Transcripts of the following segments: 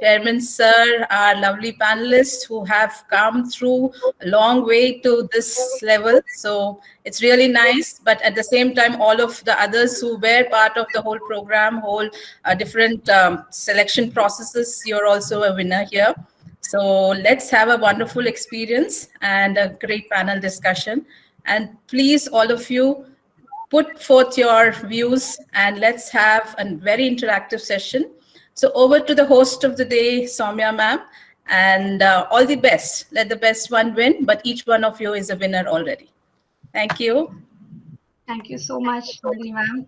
Chairman Sir, our lovely panelists who have come through a long way to this level. So it's really nice. But at the same time, all of the others who were part of the whole program, whole different selection processes, you're also a winner here. So let's have a wonderful experience and a great panel discussion. And please, all of you, put forth your views and let's have a very interactive session. So over to the host of the day, Soumya ma'am, and all the best. Let the best one win, but each one of you is a winner already. Thank you. Thank you so much, Nidhi ma'am.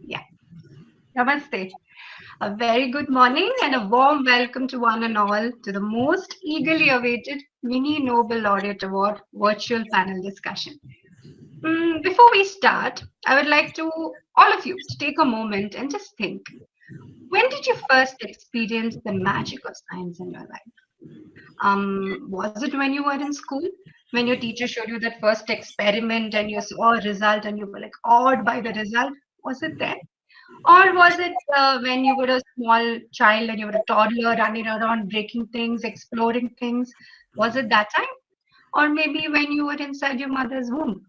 Yeah, namaste. A very good morning and a warm welcome to one and all to the most eagerly awaited Mini Nobel Laureate Award virtual panel discussion. Before we start, I would like to all of you to take a moment and just think. When did you first experience the magic of science in your life? Was it when you were in school? When your teacher showed you that first experiment and you saw a result and you were like awed by the result? Was it then? Or was it when you were a small child and you were a toddler running around, breaking things, exploring things? Was it that time? Or maybe when you were inside your mother's womb?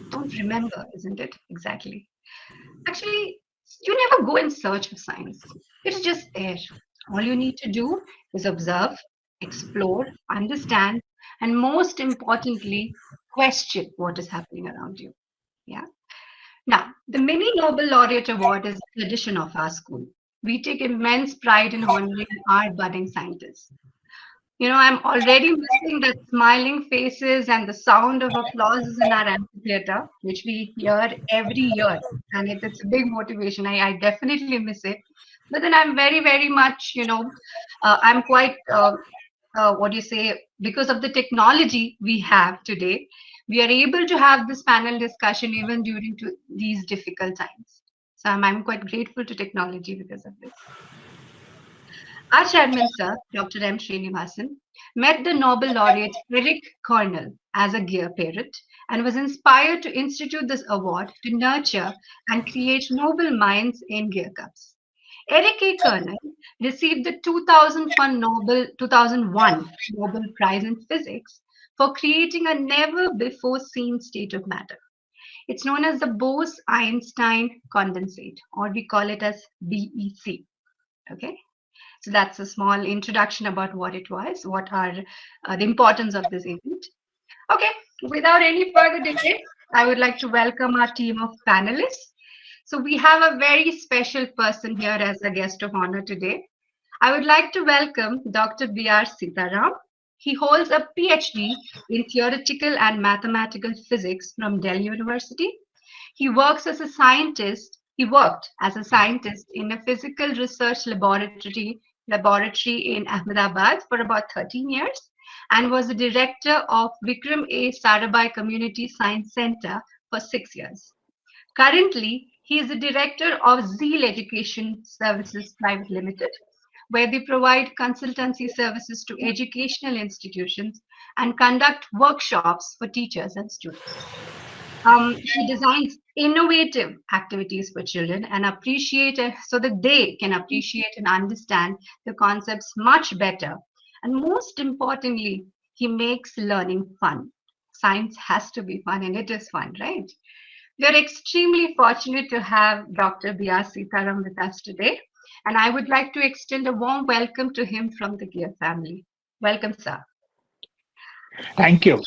Don't remember, isn't it? Exactly. Actually, you never go in search of science. It's just there. All you need to do is observe, explore, understand, and most importantly, question what is happening around you. Yeah. Now, the Mini Nobel Laureate Award is a tradition of our school. We take immense pride in honoring our budding scientists. I'm already missing the smiling faces and the sound of applause in our amphitheater, which we hear every year. And it's a big motivation. I definitely miss it. But then I'm very, very much, I'm quite, what do you say, because of the technology we have today, we are able to have this panel discussion even during these difficult times. So I'm quite grateful to technology because of this. Our chairman, sir, Dr. M. Srinivasan, met the Nobel laureate Eric Cornell as a gear parent and was inspired to institute this award to nurture and create noble minds in gear cups. Eric A. Cornell received the 2001 Nobel Prize in Physics for creating a never-before-seen state of matter. It's known as the Bose-Einstein condensate, or we call it as BEC. Okay. So that's a small introduction about what it was, what are the importance of this event. Okay, without any further delay, I would like to welcome our team of panelists. So we have a very special person here as a guest of honor today. I would like to welcome Dr. B.R. Sitaram. He holds a PhD in theoretical and mathematical physics from Delhi University. He works as a scientist. He worked as a scientist in a physical research laboratory in Ahmedabad for about 13 years and was the director of Vikram A. Sarabhai Community Science Center for 6 years. Currently, he is the director of Zeal Education Services Private Limited, where they provide consultancy services to educational institutions and conduct workshops for teachers and students. He designs innovative activities for children and appreciate it so that they can appreciate and understand the concepts much better. And most importantly, he makes learning fun. Science has to be fun, and it is fun, right? We are extremely fortunate to have Dr. B.R. Sitaram with us today, and I would like to extend a warm welcome to him from the Gear family. Welcome, sir. Thank you.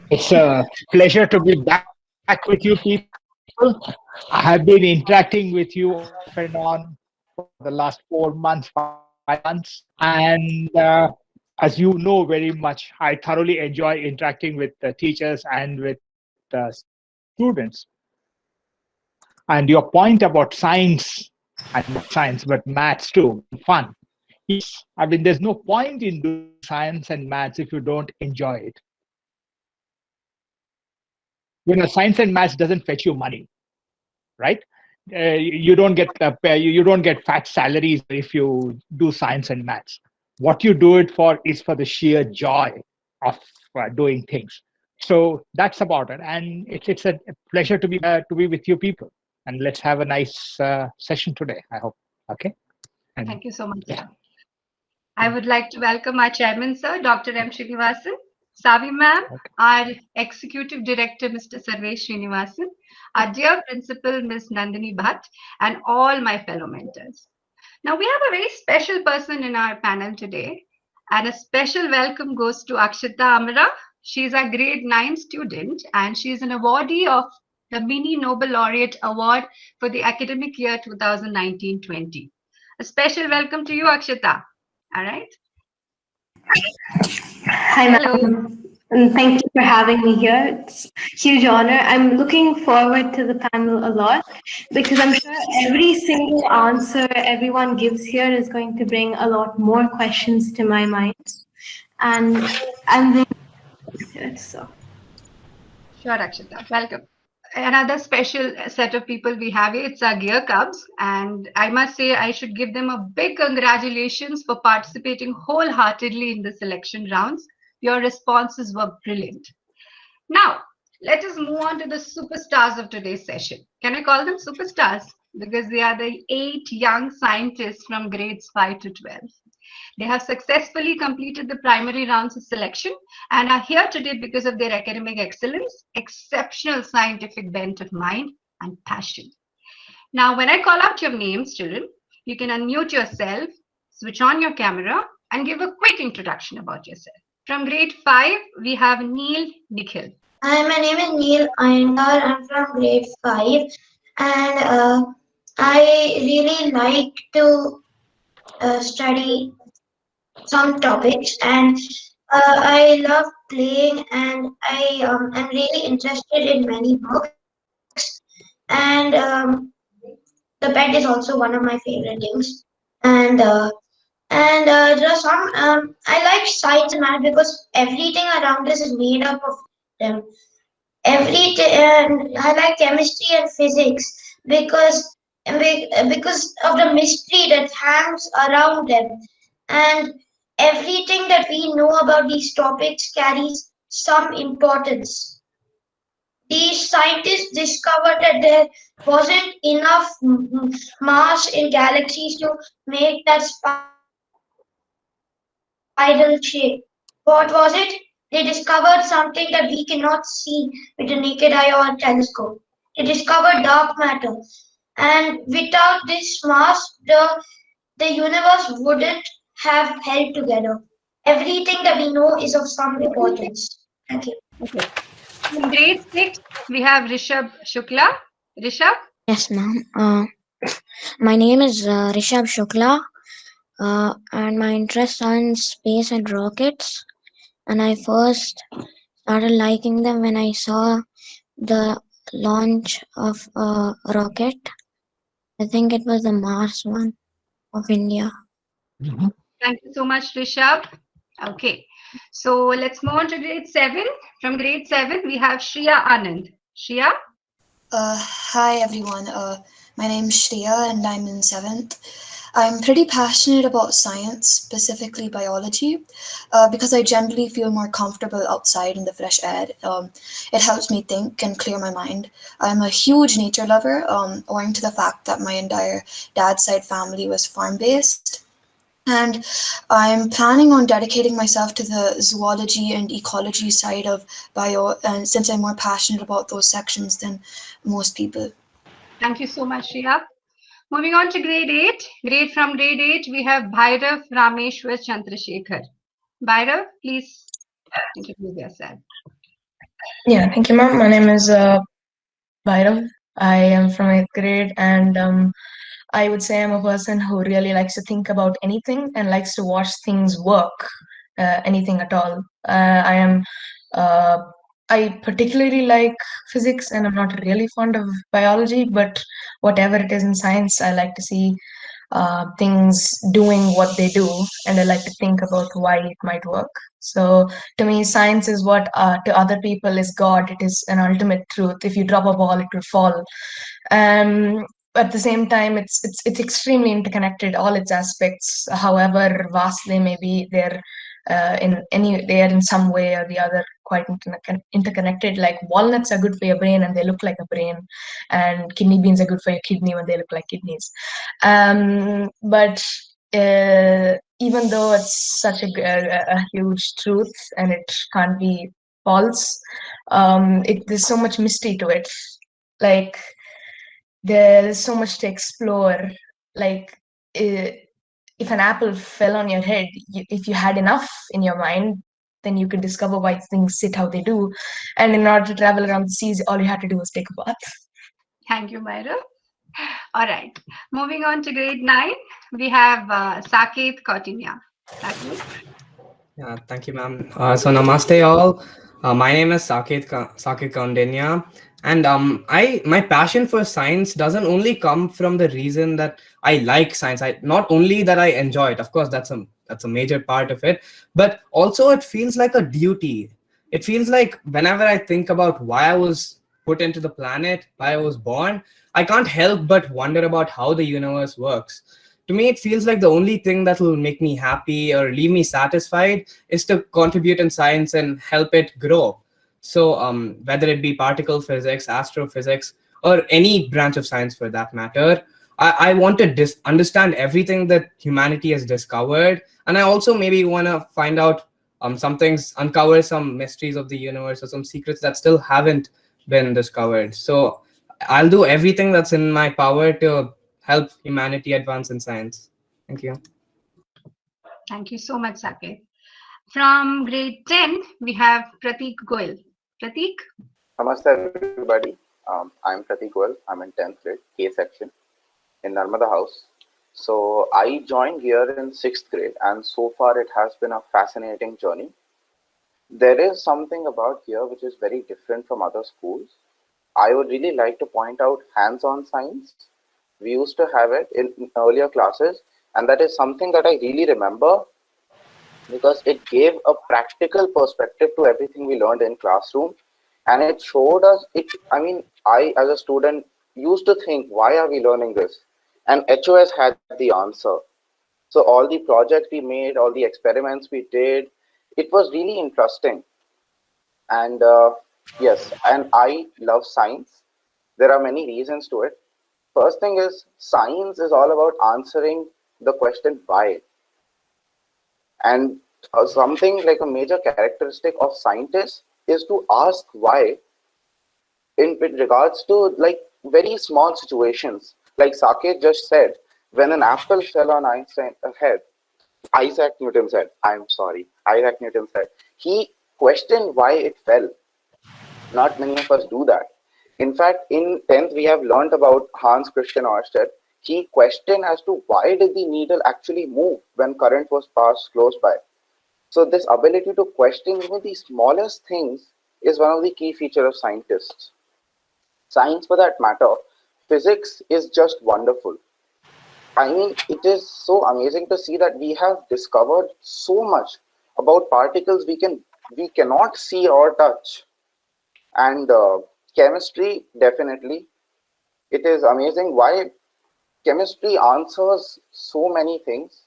It's a pleasure to be back with you people. I have been interacting with you off and on for the last 4 months, 5 months. And as you know very much, I thoroughly enjoy interacting with the teachers and with the students. And your point about science, and not science, but maths too, fun. Yes, I mean, there's no point in doing science and maths if you don't enjoy it. Science and maths doesn't fetch you money, right? You don't get you don't get fat salaries if you do science and maths. What you do it for is for the sheer joy of doing things. So that's about it, and it's a pleasure to be with you people. And let's have a nice session today, I hope. Okay. Thank you so much, sir. I would like to welcome our chairman, sir, Dr. M. Srinivasan, Savi ma'am, our executive director, Mr. Sarvesh Srinivasan, our dear principal, Ms. Nandini Bhatt, and all my fellow mentors. Now, we have a very special person in our panel today, and a special welcome goes to Akshita Amara. She's a grade 9 student, and she's an awardee of the Mini Nobel Laureate Award for the academic year 2019-20. A special welcome to you, Akshita. All right. Hi, Hello. ma'am. And thank you for having me here. It's a huge honor. I'm looking forward to the panel a lot because I'm sure every single answer everyone gives here is going to bring a lot more questions to my mind. And I'm very excited. So, Sure, Akshita. Welcome. Another special set of people we have here, it's our Gear Cubs. And I must say, I should give them a big congratulations for participating wholeheartedly in the selection rounds. Your responses were brilliant. Now, let us move on to the superstars of today's session. Can I call them superstars? Because they are the 8 young scientists from grades 5 to 12. They have successfully completed the primary rounds of selection and are here today because of their academic excellence, exceptional scientific bent of mind, and passion. Now, when I call out your names, children, you can unmute yourself, switch on your camera, and give a quick introduction about yourself. From grade 5, we have Neil Nikhil. Hi, my name is Neil Iyengar. I'm from grade 5, and I really like to study some topics, and I love playing, and I am really interested in many books, and the pet is also one of my favorite things, and there are some I like science and math because everything around us is made up of them. I like chemistry and physics because because of the mystery that hangs around them, and everything that we know about these topics carries some importance. These scientists discovered that there wasn't enough mass in galaxies to make that spiral shape. What was it? They discovered something that we cannot see with the naked eye or telescope. They discovered dark matter. And without this mass, the universe wouldn't have held together. Everything that we know is of some importance. Thank you. Okay. In grade 6, we have Rishabh Shukla. Rishabh? Yes, ma'am. My name is Rishabh Shukla, and my interests are in space and rockets. And I first started liking them when I saw the launch of a rocket. I think it was the Mars one of India. Thank you so much, Rishabh. Okay. So let's move on to grade 7. From grade 7, we have Shreya Anand. Shreya? Hi everyone, my name's Shreya and I'm in 7th. I'm pretty passionate about science, specifically biology, because I generally feel more comfortable outside in the fresh air. It helps me think and clear my mind. I'm a huge nature lover, owing to the fact that my entire dad's side family was farm-based. And I'm planning on dedicating myself to the zoology and ecology side of bio, and since I'm more passionate about those sections than most people. Thank you so much, Shreya. Moving on to grade 8. From grade 8, we have Bhairav Rameshwar Chandrasekhar. Bhairav, please introduce yourself. Yeah, thank you, ma'am. My name is Bhairav. I am from 8th grade, and I would say I'm a person who really likes to think about anything and likes to watch things work, anything at all. I particularly like physics, and I'm not really fond of biology, but whatever it is in science, I like to see things doing what they do, and I like to think about why it might work. So to me, science is what to other people is God. It is an ultimate truth. If you drop a ball, it will fall. At the same time, it's extremely interconnected. All its aspects, however vast they may be, they're in some way or the other quite interconnected. Like walnuts are good for your brain and they look like a brain, and kidney beans are good for your kidney when they look like kidneys. But even though it's such a huge truth and it can't be false, there's so much mystery to it. Like there is so much to explore. Like if an apple fell on your head, if you had enough in your mind, then you could discover why things sit how they do. And in order to travel around the seas, all you had to do was take a bath. Thank you, Myra. All right. Moving on to grade 9, we have Saket Kautinya. Saket? Yeah, thank you, ma'am. So namaste all. My name is Saket Kaundinya, and my passion for science doesn't only come from the reason that I like science. I not only that I enjoy it. Of course, that's a major part of it, but also it feels like a duty. It feels like whenever I think about why I was put into the planet, why I was born, I can't help but wonder about how the universe works. To me, it feels like the only thing that will make me happy or leave me satisfied is to contribute in science and help it grow. So whether it be particle physics, astrophysics, or any branch of science for that matter, I want to understand everything that humanity has discovered. And I also maybe want to find out some things, uncover some mysteries of the universe or some secrets that still haven't been discovered. So I'll do everything that's in my power to help humanity advance in science. Thank you. Thank you so much, Saket. From grade 10, we have Pratik Goel. Pratik? Namaste, everybody. I'm Pratik Goel. I'm in 10th grade, K section in Narmada House. So I joined here in 6th grade, and so far it has been a fascinating journey. There is something about here which is very different from other schools. I would really like to point out hands-on science. We used to have it in earlier classes, and that is something that I really remember because it gave a practical perspective to everything we learned in classroom, and it showed us it. I mean, I as a student used to think, why are we learning this? And HOS had the answer. So all the projects we made, all the experiments we did, it was really interesting. And yes, and I love science. There are many reasons to it. First thing is, science is all about answering the question why. And something like a major characteristic of scientists is to ask why in with regards to like very small situations. Like Saket just said, when an apple fell on Einstein's head, Isaac Newton's head, Isaac Newton's head, he questioned why it fell. Not many of us do that. In fact, in 10th, we have learned about Hans Christian Ørsted. He questioned as to why did the needle actually move when current was passed close by. So this ability to question even the smallest things is one of the key features of scientists. Science, for that matter, physics is just wonderful. I mean, it is so amazing to see that we have discovered so much about particles we cannot see or touch. And chemistry, definitely. It is amazing why chemistry answers so many things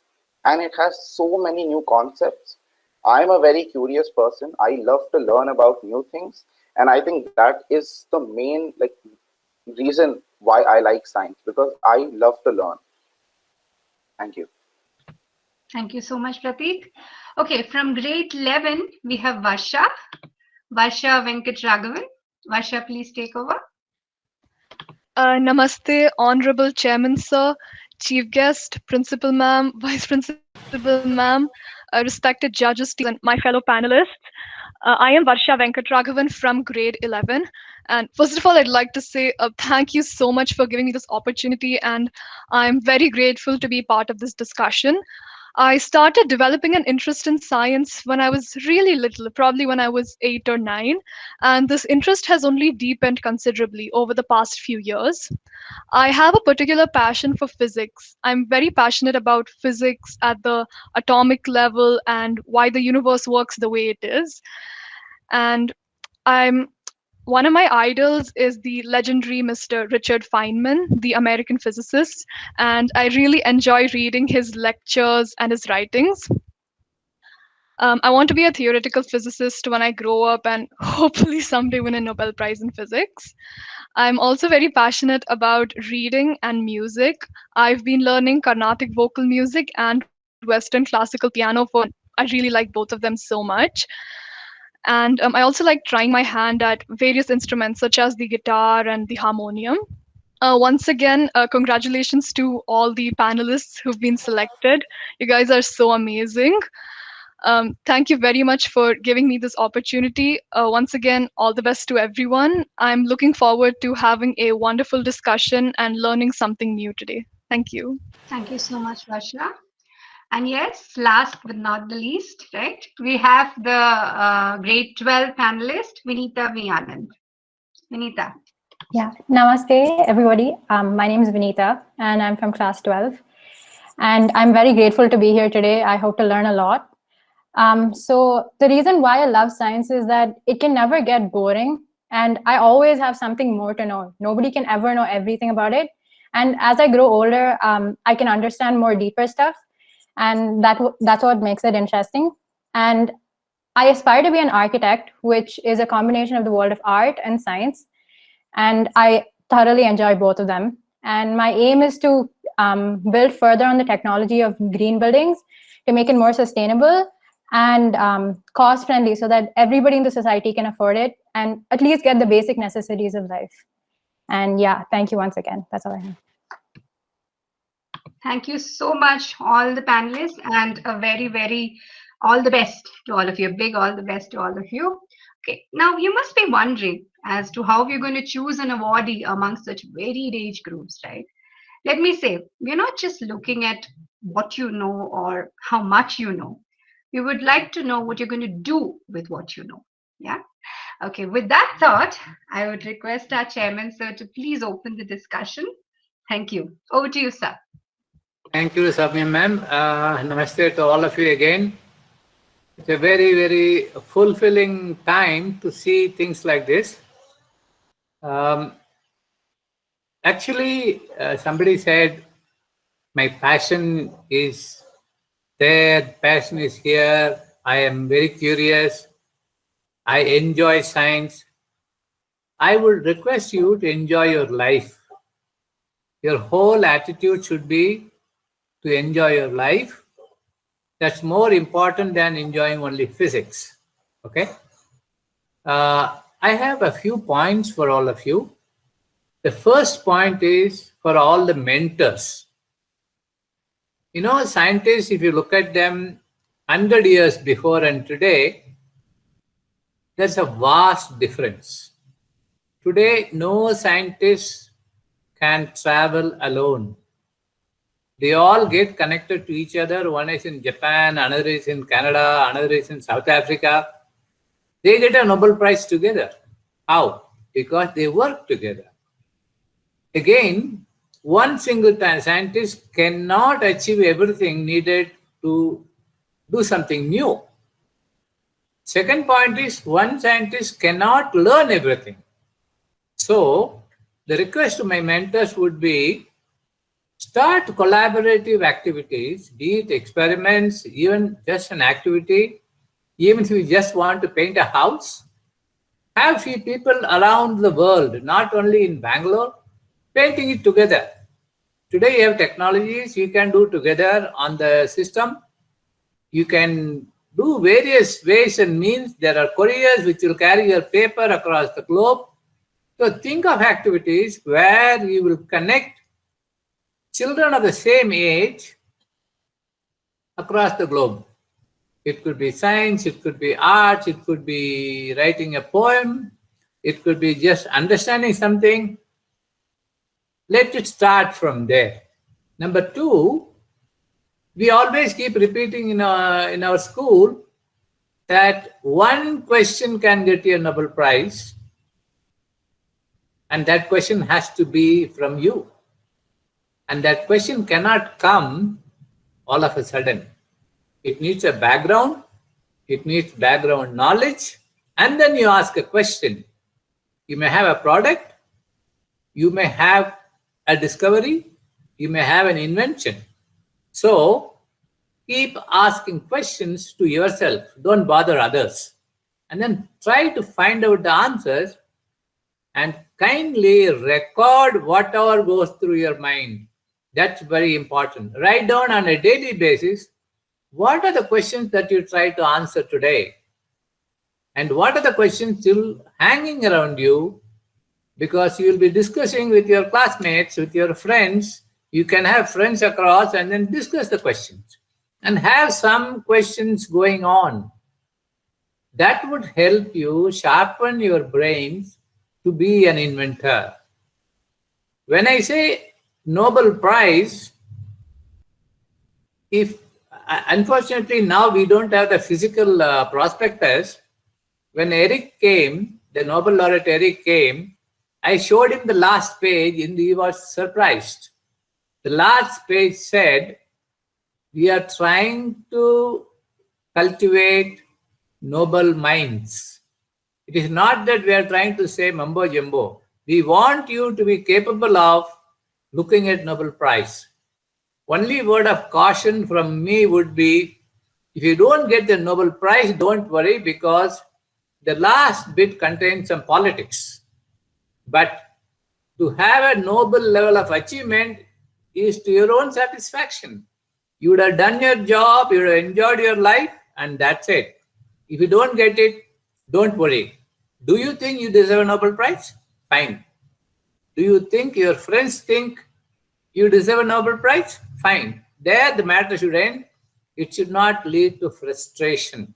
and it has so many new concepts. I'm a very curious person. I love to learn about new things. And I think that is the main reason why I like science, because I love to learn. Thank you. Thank you so much, Pratik. Okay, from grade 11, we have Varsha. Varsha Venkatragavan. Varsha, please take over. Namaste, Honorable Chairman, Sir, Chief Guest, Principal Ma'am, Vice Principal Ma'am, respected judges, teachers, and my fellow panelists. I am Varsha Venkatragavan from grade 11. And first of all, I'd like to say thank you so much for giving me this opportunity. And I'm very grateful to be part of this discussion. I started developing an interest in science when I was really little, probably when I was 8 or 9. And this interest has only deepened considerably over the past few years. I have a particular passion for physics. I'm very passionate about physics at the atomic level and why the universe works the way it is. And I'm one of my idols is the legendary Mr. Richard Feynman, the American physicist, and I really enjoy reading his lectures and his writings. I want to be a theoretical physicist when I grow up and hopefully someday win a Nobel Prize in physics. I'm also very passionate about reading and music. I've been learning Carnatic vocal music and Western classical piano for. I really like both of them so much. And I also like trying my hand at various instruments such as the guitar and the harmonium. Once again, congratulations to all the panelists who've been selected. You guys are so amazing. Thank you very much for giving me this opportunity. Once again, all the best to everyone. I'm looking forward to having a wonderful discussion and learning something new today. Thank you. Thank you so much, Varshna. And yes, last but not the least, right? We have the grade 12 panelist, Vinita Vianand. Vinita. Yeah, namaste, everybody. My name is Vinita, and I'm from class 12. And I'm very grateful to be here today. I hope to learn a lot. So the reason why I love science is that it can never get boring, and I always have something more to know. Nobody can ever know everything about it. And as I grow older, I can understand more deeper stuff, and that's what makes it interesting. And I aspire to be an architect, which is a combination of the world of art and science. And I thoroughly enjoy both of them. And my aim is to build further on the technology of green buildings to make it more sustainable and cost-friendly so that everybody in the society can afford it and at least get the basic necessities of life. And yeah, thank you once again. That's all I have. Thank you so much, all the panelists, and a very, very all the best to all of you. Big all the best to all of you. Okay, now you must be wondering as to how we're going to choose an awardee among such varied age groups, right? Let me say, we're not just looking at what you know or how much you know. We would like to know what you're going to do with what you know. Yeah. Okay, with that thought, I would request our chairman, sir, to please open the discussion. Thank you. Over to you, sir. Thank you, Samya ma'am. Namaste to all of you again. It's a very, very fulfilling time to see things like this. Actually, somebody said, my passion is there, passion is here. I am very curious. I enjoy science. I would request you to enjoy your life. Your whole attitude should be to enjoy your life. That's more important than enjoying only physics. Okay? I have a few points for all of you. The first point is for all the mentors. You know, scientists, if you look at them 100 years before and today, there's a vast difference. Today, no scientist can travel alone. They all get connected to each other. One is in Japan, another is in Canada, another is in South Africa. They get a Nobel Prize together. How? Because they work together. Again, one single scientist cannot achieve everything needed to do something new. Second point is one scientist cannot learn everything. So the request to my mentors would be, start collaborative activities, be it experiments, even just an activity, even if you just want to paint a house. Have few people around the world, not only in Bangalore, painting it together. Today you have technologies you can do together on the system. You can do various ways and means. There are couriers which will carry your paper across the globe. So think of activities where you will connect children of the same age across the globe. It could be science, it could be art, it could be writing a poem, it could be just understanding something. Let it start from there. Number two, we always keep repeating in our school that one question can get you a Nobel Prize, and that question has to be from you. And that question cannot come all of a sudden. It needs a background, it needs background knowledge, and then you ask a question. You may have a product, you may have a discovery, you may have an invention. So keep asking questions to yourself, don't bother others. And then try to find out the answers and kindly record whatever goes through your mind. That's very important. Write down on a daily basis what are the questions that you try to answer today? And what are the questions still hanging around you? Because you will be discussing with your classmates, with your friends. You can have friends across and then discuss the questions and have some questions going on. That would help you sharpen your brains to be an inventor. When I say Nobel Prize, if unfortunately now we don't have the physical prospectus, when Eric came, the Nobel Laureate Eric came, I showed him the last page and he was surprised. The last page said, we are trying to cultivate noble minds. It is not that we are trying to say mumbo jumbo. We want you to be capable of looking at Nobel Prize. Only word of caution from me would be, if you don't get the Nobel Prize, don't worry, because the last bit contains some politics. But to have a noble level of achievement is to your own satisfaction. You would have done your job, you would have enjoyed your life, and that's it. If you don't get it, don't worry. Do you think you deserve a Nobel Prize? Fine. Do you think your friends think you deserve a Nobel Prize? Fine. There the matter should end. It should not lead to frustration.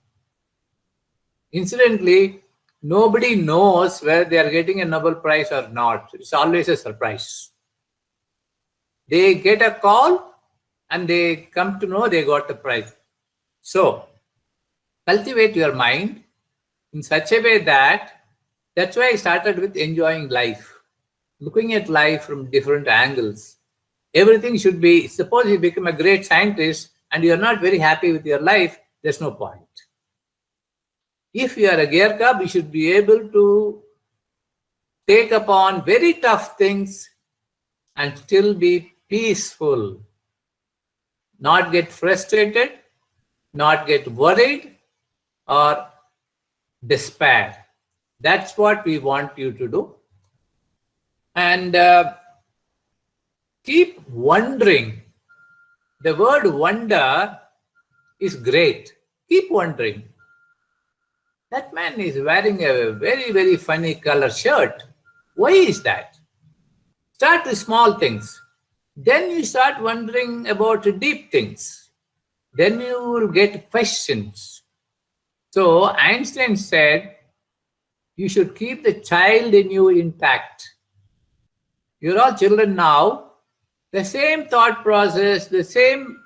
Incidentally, nobody knows whether they are getting a Nobel Prize or not. It's always a surprise. They get a call and they come to know they got the prize. So, cultivate your mind in such a way that's why I started with enjoying life, looking at life from different angles. Everything should be, suppose you become a great scientist and you're not very happy with your life, there's no point. If you are a gear cub, you should be able to take upon very tough things and still be peaceful, not get frustrated, not get worried or despair. That's what we want you to do. And keep wondering. The word wonder is great. Keep wondering. That man is wearing a very, very funny color shirt. Why is that? Start with small things. Then you start wondering about deep things. Then you will get questions. So Einstein said, you should keep the child in you intact. You're all children now. The same thought process, the same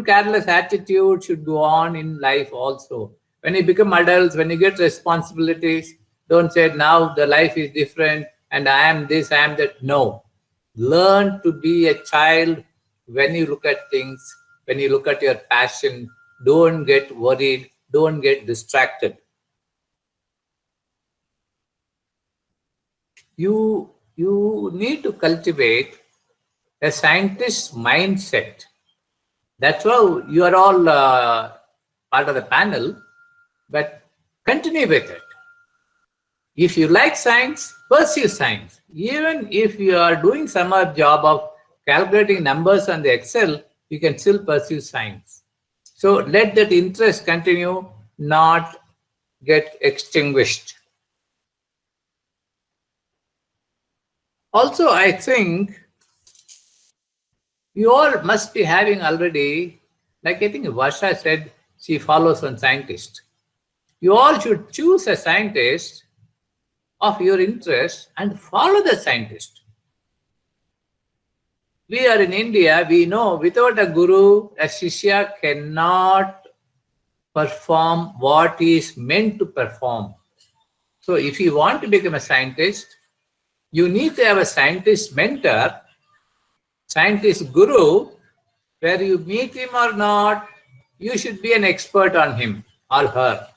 careless attitude should go on in life also. When you become adults, when you get responsibilities, don't say now the life is different and I am this, I am that. No. Learn to be a child when you look at things, when you look at your passion. Don't get worried, don't get distracted. You need to cultivate a scientist's mindset. That's why you are all part of the panel, but continue with it. If you like science, pursue science. Even if you are doing some job of calculating numbers on the Excel, you can still pursue science. So let that interest continue, not get extinguished. Also, I think you all must be having already, like I think Varsha said, she follows one scientist. You all should choose a scientist of your interest and follow the scientist. We are in India, we know without a guru, a shishya cannot perform what he is meant to perform. So if you want to become a scientist, you need to have a scientist mentor, scientist guru, where you meet him or not, you should be an expert on him or her.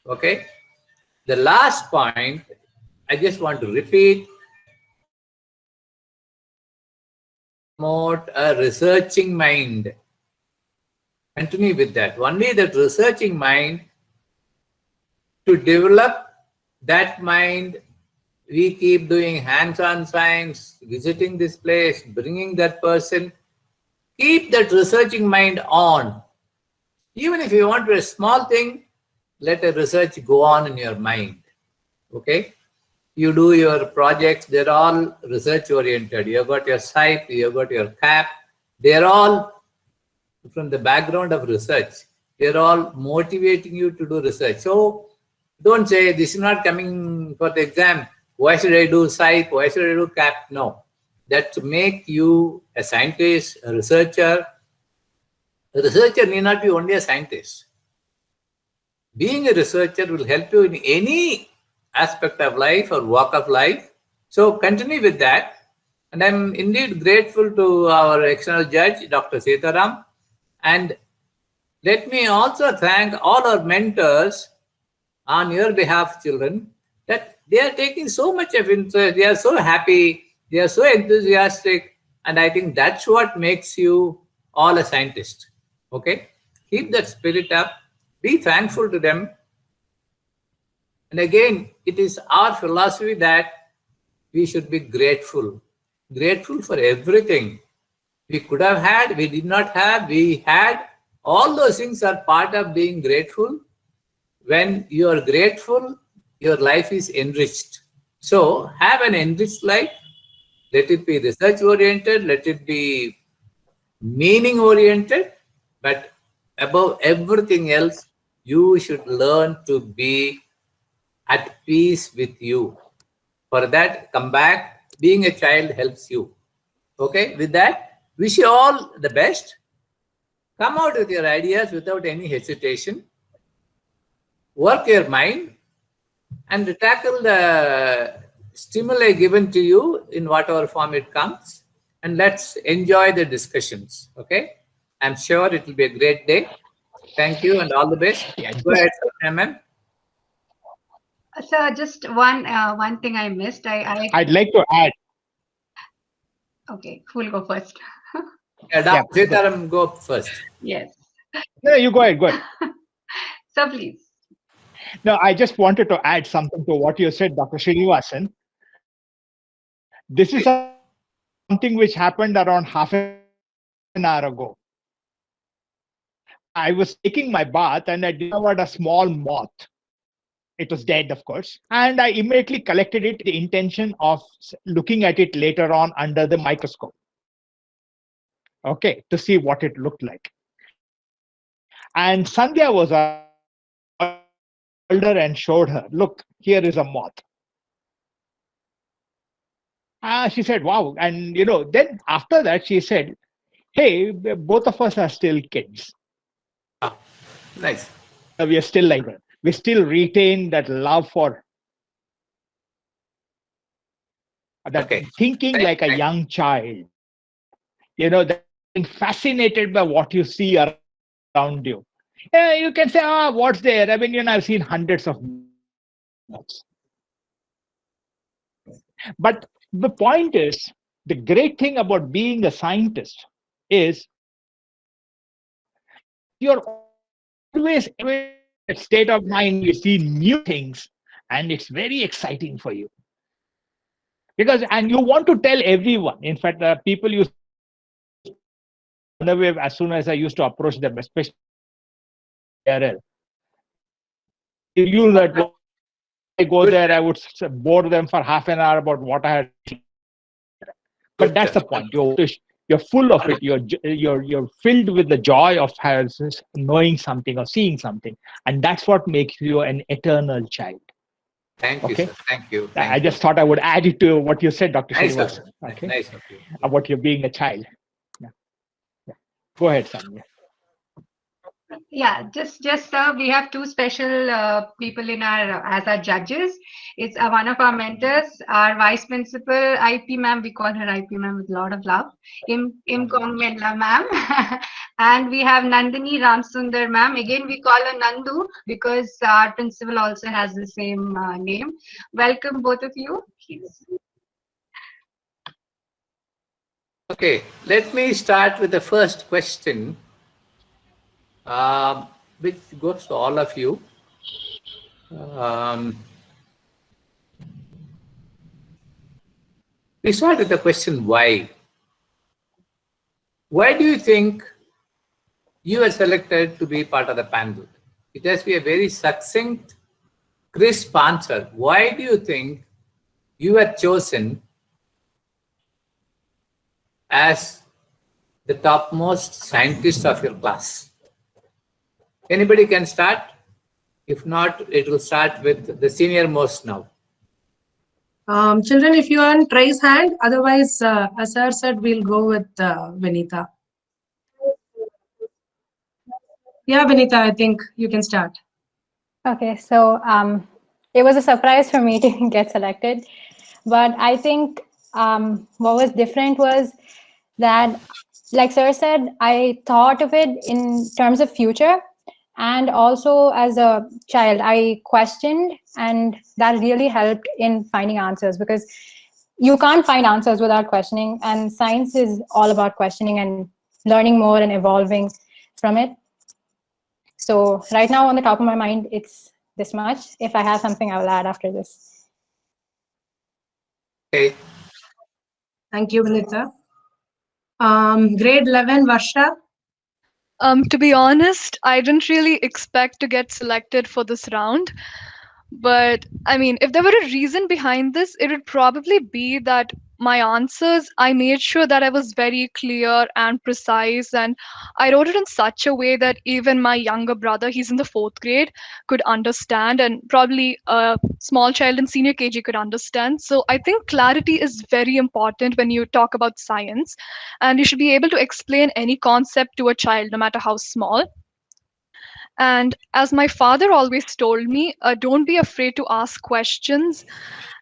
Okay? The last point, I just want to repeat, promote a researching mind. Continue with that. Only that researching mind, to develop that mind, we keep doing hands-on science, visiting this place, bringing that person. Keep that researching mind on. Even if you want to do a small thing, let a research go on in your mind. Okay? You do your projects, they're all research oriented. You've got your site, you've got your cap, they're all from the background of research. They're all motivating you to do research. So don't say this is not coming for the exam. Why should I do site? Why should I do cap? No. That to make you a scientist, a researcher. A researcher need not be only a scientist. Being a researcher will help you in any aspect of life or walk of life. So continue with that. And I'm indeed grateful to our external judge, Dr. Sitaram. And let me also thank all our mentors on your behalf, children, that they are taking so much of interest. They are so happy. They are so enthusiastic. And I think that's what makes you all a scientist. Okay? Keep that spirit up. Be thankful to them. And again, it is our philosophy that we should be grateful. Grateful for everything. We could have had, we did not have, we had. All those things are part of being grateful. When you are grateful, your life is enriched. So have an enriched life. Let it be research oriented, let it be meaning oriented, but above everything else, you should learn to be at peace with you. For that, come back. Being a child helps you. Okay, with that, wish you all the best. Come out with your ideas without any hesitation. Work your mind and tackle the stimuli given to you in whatever form it comes. And let's enjoy the discussions. Okay, I'm sure it will be a great day. Thank you and all the best. Go ahead, ma'am. So just one thing I missed. I'd like to add. Okay, who will go first? Yeah, Dr. Sitaram, go first. Yes. No, you go ahead. Go ahead. So please. No, I just wanted to add something to what you said, Dr. Srinivasan. This is something which happened around half an hour ago. I was taking my bath and I discovered a small moth. It was dead, of course. And I immediately collected it with the intention of looking at it later on under the microscope. Okay, to see what it looked like. And Sandhya was older and showed her, look, here is a moth. She said, wow. And, then after that, she said, hey, both of us are still kids. Nice. We are still like that. We still retain that love for that thinking like a young child. That being fascinated by what you see around you. Yeah, you can say, what's there? I mean, I've seen hundreds of moths. But the point is, the great thing about being a scientist is you're always in a state of mind, you see new things, and it's very exciting for you. And you want to tell everyone. In fact, people used to, as soon as I used to approach them, especially RL, you that I go there, I would bore them for half an hour about what I had. But that's the point. You're full of it. You're filled with the joy of knowing something or seeing something, and that's what makes you an eternal child. Thank you, sir. Thank you. I just thought I would add it to what you said, Dr. Nice, Srinivasan. okay. Nice of you. About you being a child. Yeah. Go ahead, Sandhya. Yeah, just we have two special people in as our judges. It's one of our mentors, our vice principal, IP ma'am. We call her IP ma'am with a lot of love. Im Kong Menla ma'am. And we have Nandini Ramsundar ma'am. Again, we call her Nandu because our principal also has the same name. Welcome, both of you. Okay, let me start with the first question. Which goes to all of you. We start with the question why. Why do you think you were selected to be part of the panel. It has to be a very succinct, crisp answer. Why do you think you were chosen as the topmost scientist of your class? Anybody can start. If not, it will start with the senior most now. Children, if you want, raise hand. Otherwise, as sir said, we'll go with Vinita. Yeah, Vinita, I think you can start. Okay, so it was a surprise for me to get selected, but I think what was different was that, like sir said, I thought of it in terms of future, and also as a child, I questioned, and that really helped in finding answers, because you can't find answers without questioning, and science is all about questioning and learning more and evolving from it. So right now on the top of my mind, it's this much. If I have something, I will add after this. Okay. Thank you, Vinita. Grade 11, Varsha. To be honest, I didn't really expect to get selected for this round. But I mean, if there were a reason behind this, it would probably be that my answers, I made sure that I was very clear and precise, and I wrote it in such a way that even my younger brother, he's in the fourth grade, could understand, and probably a small child in senior KG could understand. So I think clarity is very important when you talk about science, and you should be able to explain any concept to a child, no matter how small. And as my father always told me, don't be afraid to ask questions.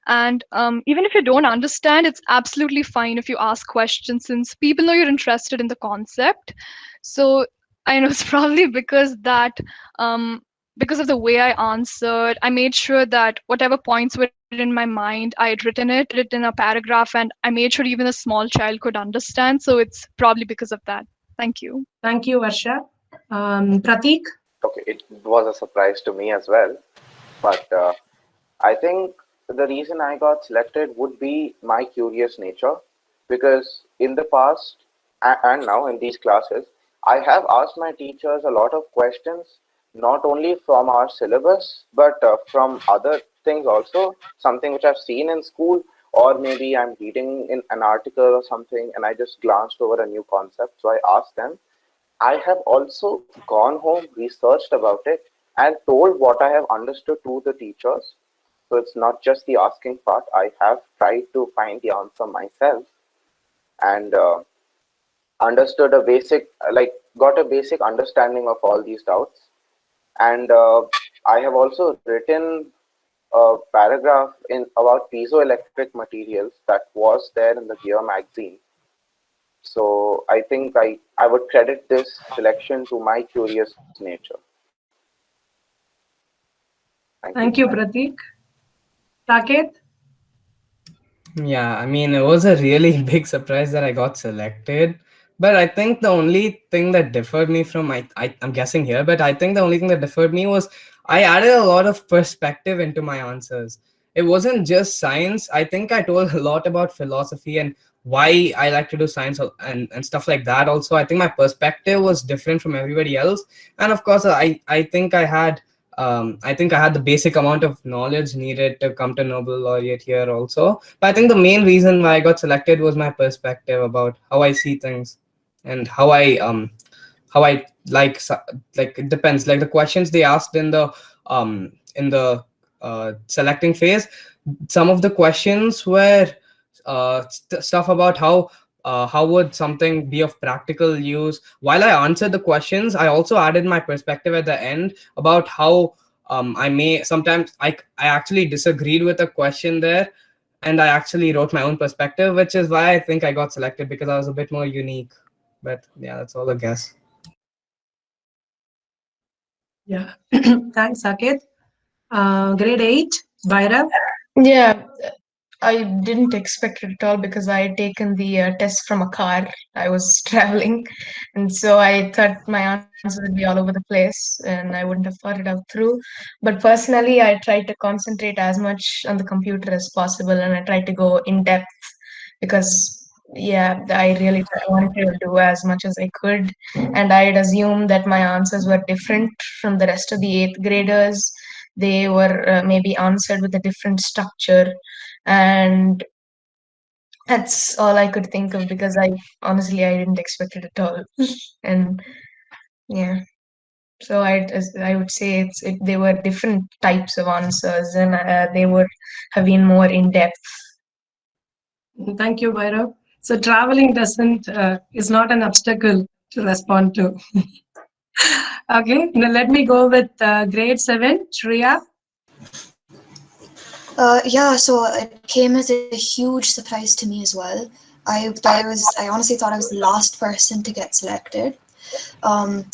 And even if you don't understand, it's absolutely fine if you ask questions, since people know you're interested in the concept. So I know it's probably because of the way I answered, I made sure that whatever points were in my mind, I had written it in a paragraph, and I made sure even a small child could understand. So it's probably because of that. Thank you. Thank you, Varsha. Pratik. Okay, it was a surprise to me as well, but I think the reason I got selected would be my curious nature, because in the past and now in these classes, I have asked my teachers a lot of questions, not only from our syllabus, but from other things also, something which I've seen in school, or maybe I'm reading in an article or something, and I just glanced over a new concept. So I asked them. I have also gone home, researched about it, and told what I have understood to the teachers. So it's not just the asking part. I have tried to find the answer myself, and understood a basic, like got a basic understanding of all these doubts. And I have also written a paragraph in about piezoelectric materials that was there in the Gear magazine. So I think I would credit this selection to my curious nature. Thank you, Pratik. Saket? Yeah, I mean, it was a really big surprise that I got selected. But I think the only thing that differed me from I'm guessing here, but I think the only thing that differed me was I added a lot of perspective into my answers. It wasn't just science. I think I told a lot about philosophy and why I like to do science and stuff like that. Also, I think my perspective was different from everybody else. And of course, I think I think I had the basic amount of knowledge needed to come to Nobel Laureate here also. But I think the main reason why I got selected was my perspective about how I see things and how I like it depends. Like the questions they asked in the selecting phase, some of the questions were stuff about how would something be of practical use. While I answered the questions, I also added my perspective at the end about how I may sometimes I actually disagreed with a question there, and I actually wrote my own perspective, which is why I think I got selected, because I was a bit more unique. But yeah, that's all I guess. Yeah. Thanks, Saket. Grade 8, Bhairav. Yeah, I didn't expect it at all because I had taken the test from a car. I was traveling, and so I thought my answers would be all over the place and I wouldn't have thought it out through. But personally, I tried to concentrate as much on the computer as possible and I tried to go in depth because yeah, I really wanted to do as much as I could, and I'd assumed that my answers were different from the rest of the eighth graders. They were maybe answered with a different structure, and that's all I could think of because I honestly I didn't expect it at all. And yeah, so I would say they were different types of answers, and they would have been more in depth. Thank you, Bhairav. So traveling doesn't is not an obstacle to respond to. Okay, now let me go with grade 7, Shreya. Yeah, so it came as a huge surprise to me as well. I honestly thought I was the last person to get selected. Um,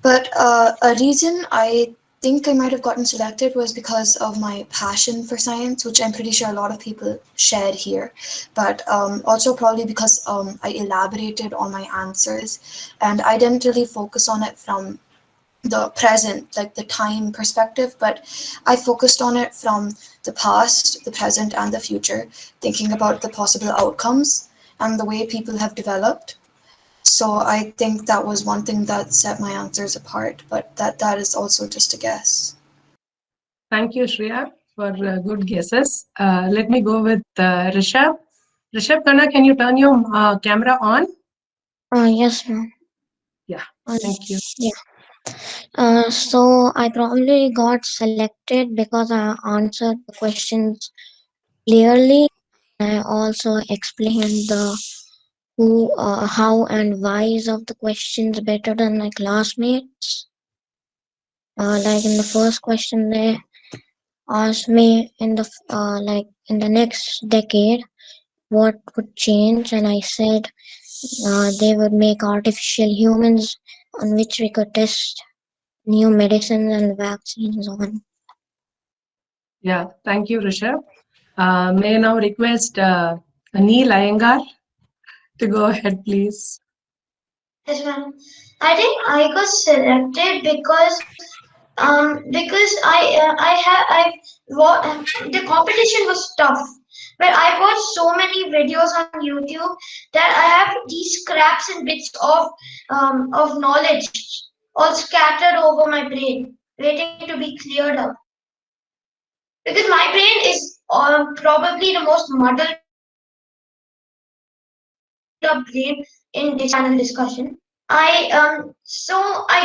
but a reason I think I might have gotten selected was because of my passion for science, which I'm pretty sure a lot of people shared here. But also probably because I elaborated on my answers, and I didn't really focus on it from the present, like the time perspective, but I focused on it from the past, the present, and the future, thinking about the possible outcomes and the way people have developed. So I think that was one thing that set my answers apart, but that is also just a guess. Thank you, Shreya, for good guesses. Let me go with Rishabh. Rishabh Khanna, can you turn your camera on? Yes, ma'am. Yeah, thank you. Yeah. So I probably got selected because I answered the questions clearly. I also explained the who, how, and whys of the questions better than my classmates. Like in the first question, they asked me in the next decade what would change, and I said they would make artificial humans on which we could test new medicines and vaccines on. Yeah, thank you, Rishabh. May I now request Neil Iyengar to go ahead, please. Yes, ma'am. I think I got selected because the competition was tough. But I watched so many videos on YouTube that I have these scraps and bits of knowledge all scattered over my brain, waiting to be cleared up. Because my brain is probably the most muddled up brain in this panel discussion. I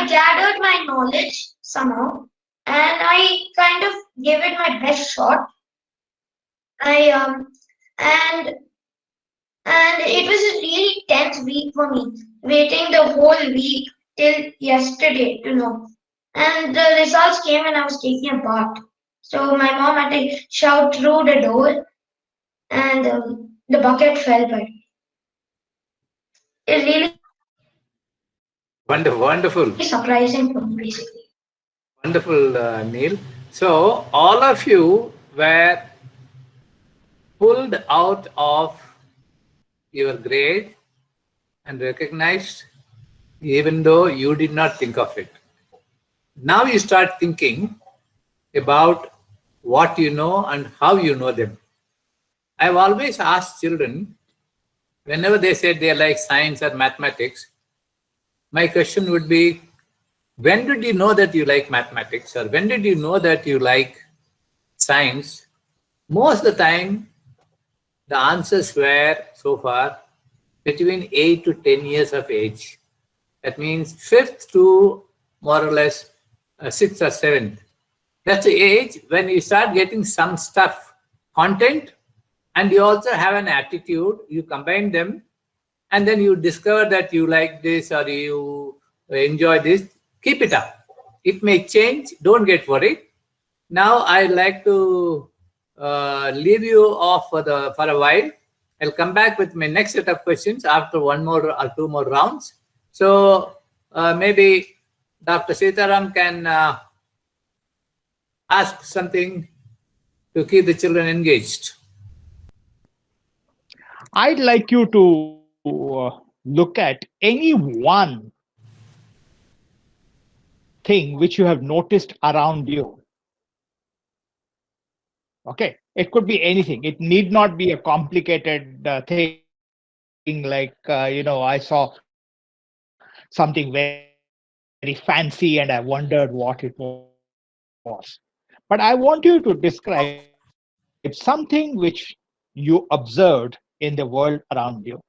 gathered my knowledge somehow, and I kind of gave it my best shot. I and and it was a really tense week for me, waiting the whole week till yesterday to know. And the results came when I was taking a bath. So my mom had to shout through the door, and the bucket fell. But it really Wonderful, wonderful, surprising for me, basically. wonderful, Neil. So all of you were pulled out of your grade and recognized, even though you did not think of it. Now you start thinking about what you know and how you know them. I've always asked children, whenever they said they like science or mathematics, my question would be, when did you know that you like mathematics, or when did you know that you like science? Most of the time, the answers were so far between 8 to 10 years of age. That means 5th to more or less 6th or 7th. That's the age when you start getting some stuff, content, and you also have an attitude. You combine them, and then you discover that you like this or you enjoy this. Keep it up. It may change. Don't get worried. Now I like to leave you off for a while. I'll come back with my next set of questions after one more or two more rounds. So maybe Dr. Sitaram can ask something to keep the children engaged. I'd like you to look at any one thing which you have noticed around you. Okay, it could be anything. It need not be a complicated thing. like, I saw something very fancy and I wondered what it was. But I want you to describe something which you observed in the world around you.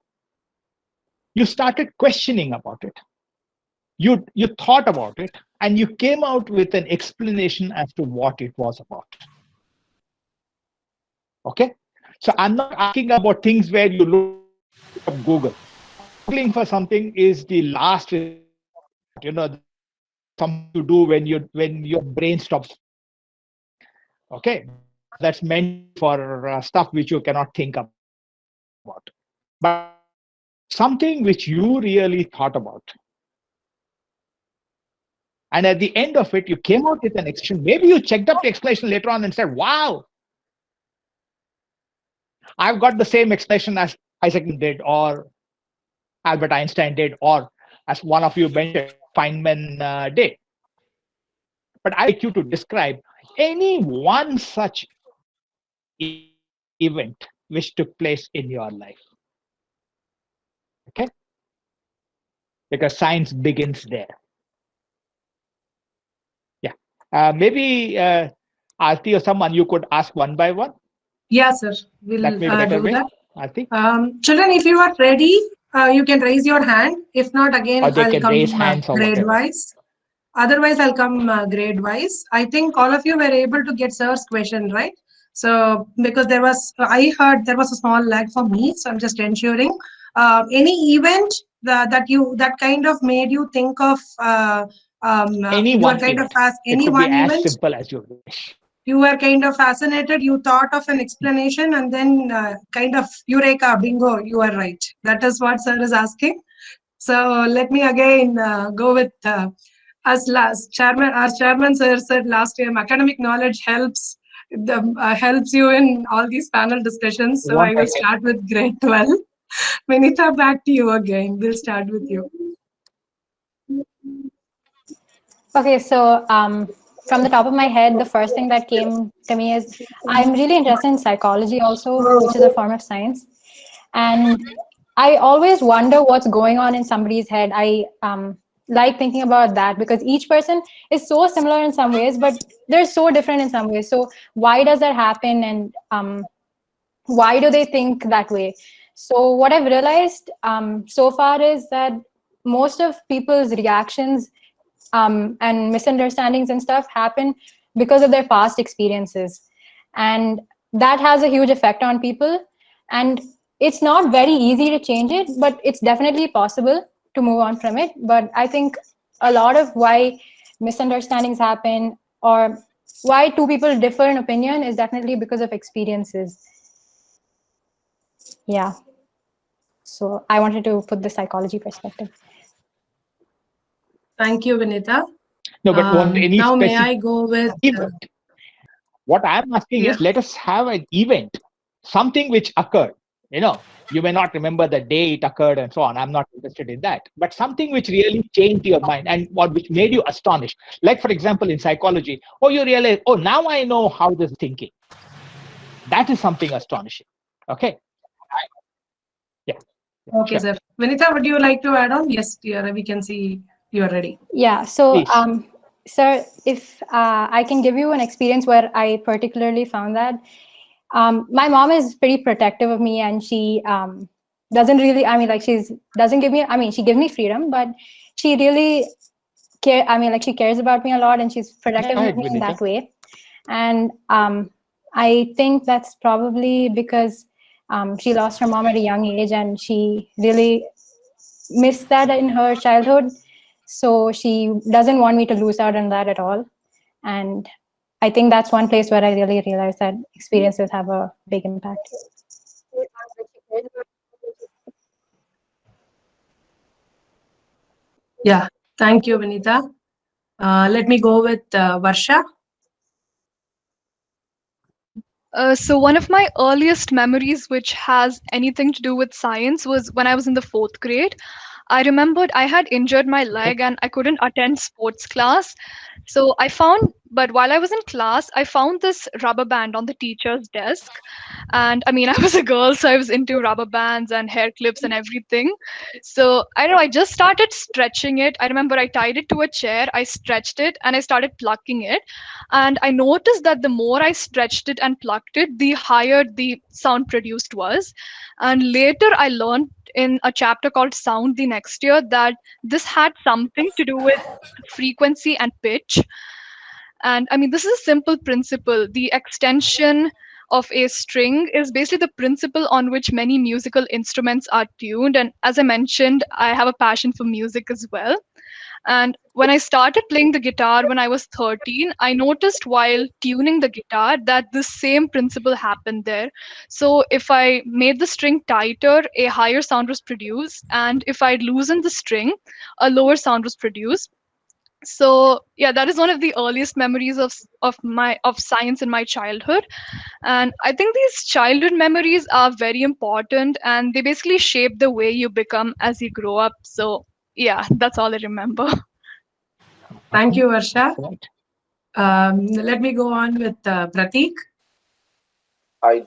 You started questioning about it. You thought about it and you came out with an explanation as to what it was about. Okay? So I'm not asking about things where you look up Google. Googling for something is the last resort. That's something you do when your brain stops functioning. Okay? That's meant for stuff which you cannot think about. But something which you really thought about. And at the end of it, you came out with an explanation. Maybe you checked up the explanation later on and said, wow, I've got the same explanation as Isaac Newton did, or Albert Einstein did, or as one of you mentioned, Feynman did. But I like you to describe any one such event which took place in your life. Okay? Because science begins there. Yeah. Maybe Aarti or someone you could ask one by one. Yeah, sir. We'll That may be a better do way, that. Aarti. Children, if you are ready, you can raise your hand. If not, again, Or they I'll can come raise hands or grade whatever. wise. Otherwise, I'll come grade wise. I think all of you were able to get sir's question, right? So, because I heard there was a small lag for me, so I'm just ensuring. Any event that kind of made you think of Any you are one kind of event. fast. It Any could be one as event simple as you wish. you were kind of fascinated, you thought of an explanation, and then kind of eureka, bingo, you are right. That is what sir is asking. So let me again go with us last chairman. Our chairman sir said last time academic knowledge helps you in all these panel discussions. So I What will I start with grade 12. Vinita, back to you again. We'll start with you. Okay, so from the top of my head, the first thing that came to me is I'm really interested in psychology also, which is a form of science. And I always wonder what's going on in somebody's head. I like thinking about that because each person is so similar in some ways, but they're so different in some ways. So why does that happen? And why do they think that way? So what I've realized so far is that most of people's reactions and misunderstandings and stuff happen because of their past experiences, and that has a huge effect on people. And it's not very easy to change it, but it's definitely possible to move on from it. But I think a lot of why misunderstandings happen or why two people differ in opinion is definitely because of experiences. Yeah, so I wanted to put the psychology perspective. Thank you, Vinita. No, but what any Now may specific I go with event? What I'm asking yeah. is, let us have an event, something which occurred. You may not remember the day it occurred and so on. I'm not interested in that. But something which really changed your mind and what which made you astonished. Like, for example, in psychology, you realize, now I know how this is thinking. That is something astonishing. Okay. Yeah. Okay, Sure. sir. Vinita, would you like to add on? Yes, dear, we can see you are ready. Yeah, so Please. sir, if I can give you an experience where I particularly found that my mom is pretty protective of me, and she doesn't really, doesn't give me, she gives me freedom, but she really she cares about me a lot, and she's protective of me in that way. And I think that's probably because she lost her mom at a young age, and she really missed that in her childhood. So she doesn't want me to lose out on that at all. And I think that's one place where I really realized that experiences have a big impact. Yeah, thank you, Vinita. Let me go with Varsha. So one of my earliest memories which has anything to do with science was when I was in the 4th grade. I remembered I had injured my leg and I couldn't attend sports class. So but while I was in class, I found this rubber band on the teacher's desk. And I mean, I was a girl, so I was into rubber bands and hair clips and everything. So I don't know, I just started stretching it. I remember I tied it to a chair, I stretched it, and I started plucking it. And I noticed that the more I stretched it and plucked it, the higher the sound produced was. And later I learned in a chapter called Sound the next year that this had something to do with frequency and pitch. And I mean, this is a simple principle. The extension of a string is basically the principle on which many musical instruments are tuned. And as I mentioned, I have a passion for music as well. And when I started playing the guitar when I was 13, I noticed while tuning the guitar that the same principle happened there. So if I made the string tighter, a higher sound was produced. And if I loosened the string, a lower sound was produced. So yeah, that is one of the earliest memories of science in my childhood. And I think these childhood memories are very important, and they basically shape the way you become as you grow up. So yeah, that's all I remember. Thank you, Varsha. Let me go on with Pratik. I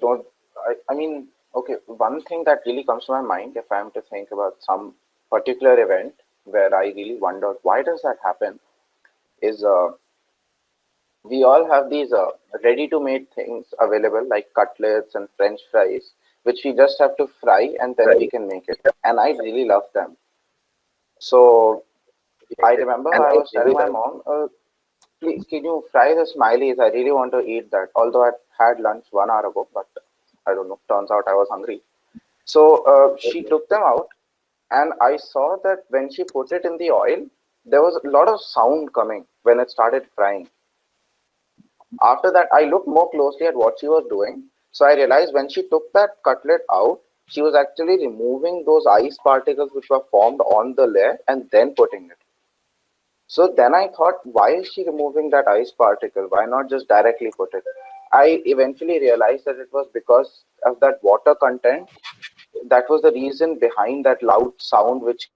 mean, okay, one thing that really comes to my mind if I'm to think about some particular event where I really wondered why does that happen is we all have these ready-to-made things available like cutlets and French fries, which we just have to fry and then we can make it. And I really love them. So I remember I was telling my mom, please, can you fry the smileys? I really want to eat that. Although I had lunch 1 hour ago, but I don't know. Turns out I was hungry. So she took them out, and I saw that when she put it in the oil, there was a lot of sound coming when it started frying. After that, I looked more closely at what she was doing. So I realized when she took that cutlet out, she was actually removing those ice particles which were formed on the layer and then putting it. So then I thought, why is she removing that ice particle? Why not just directly put it? I eventually realized that it was because of that water content. That was the reason behind that loud sound which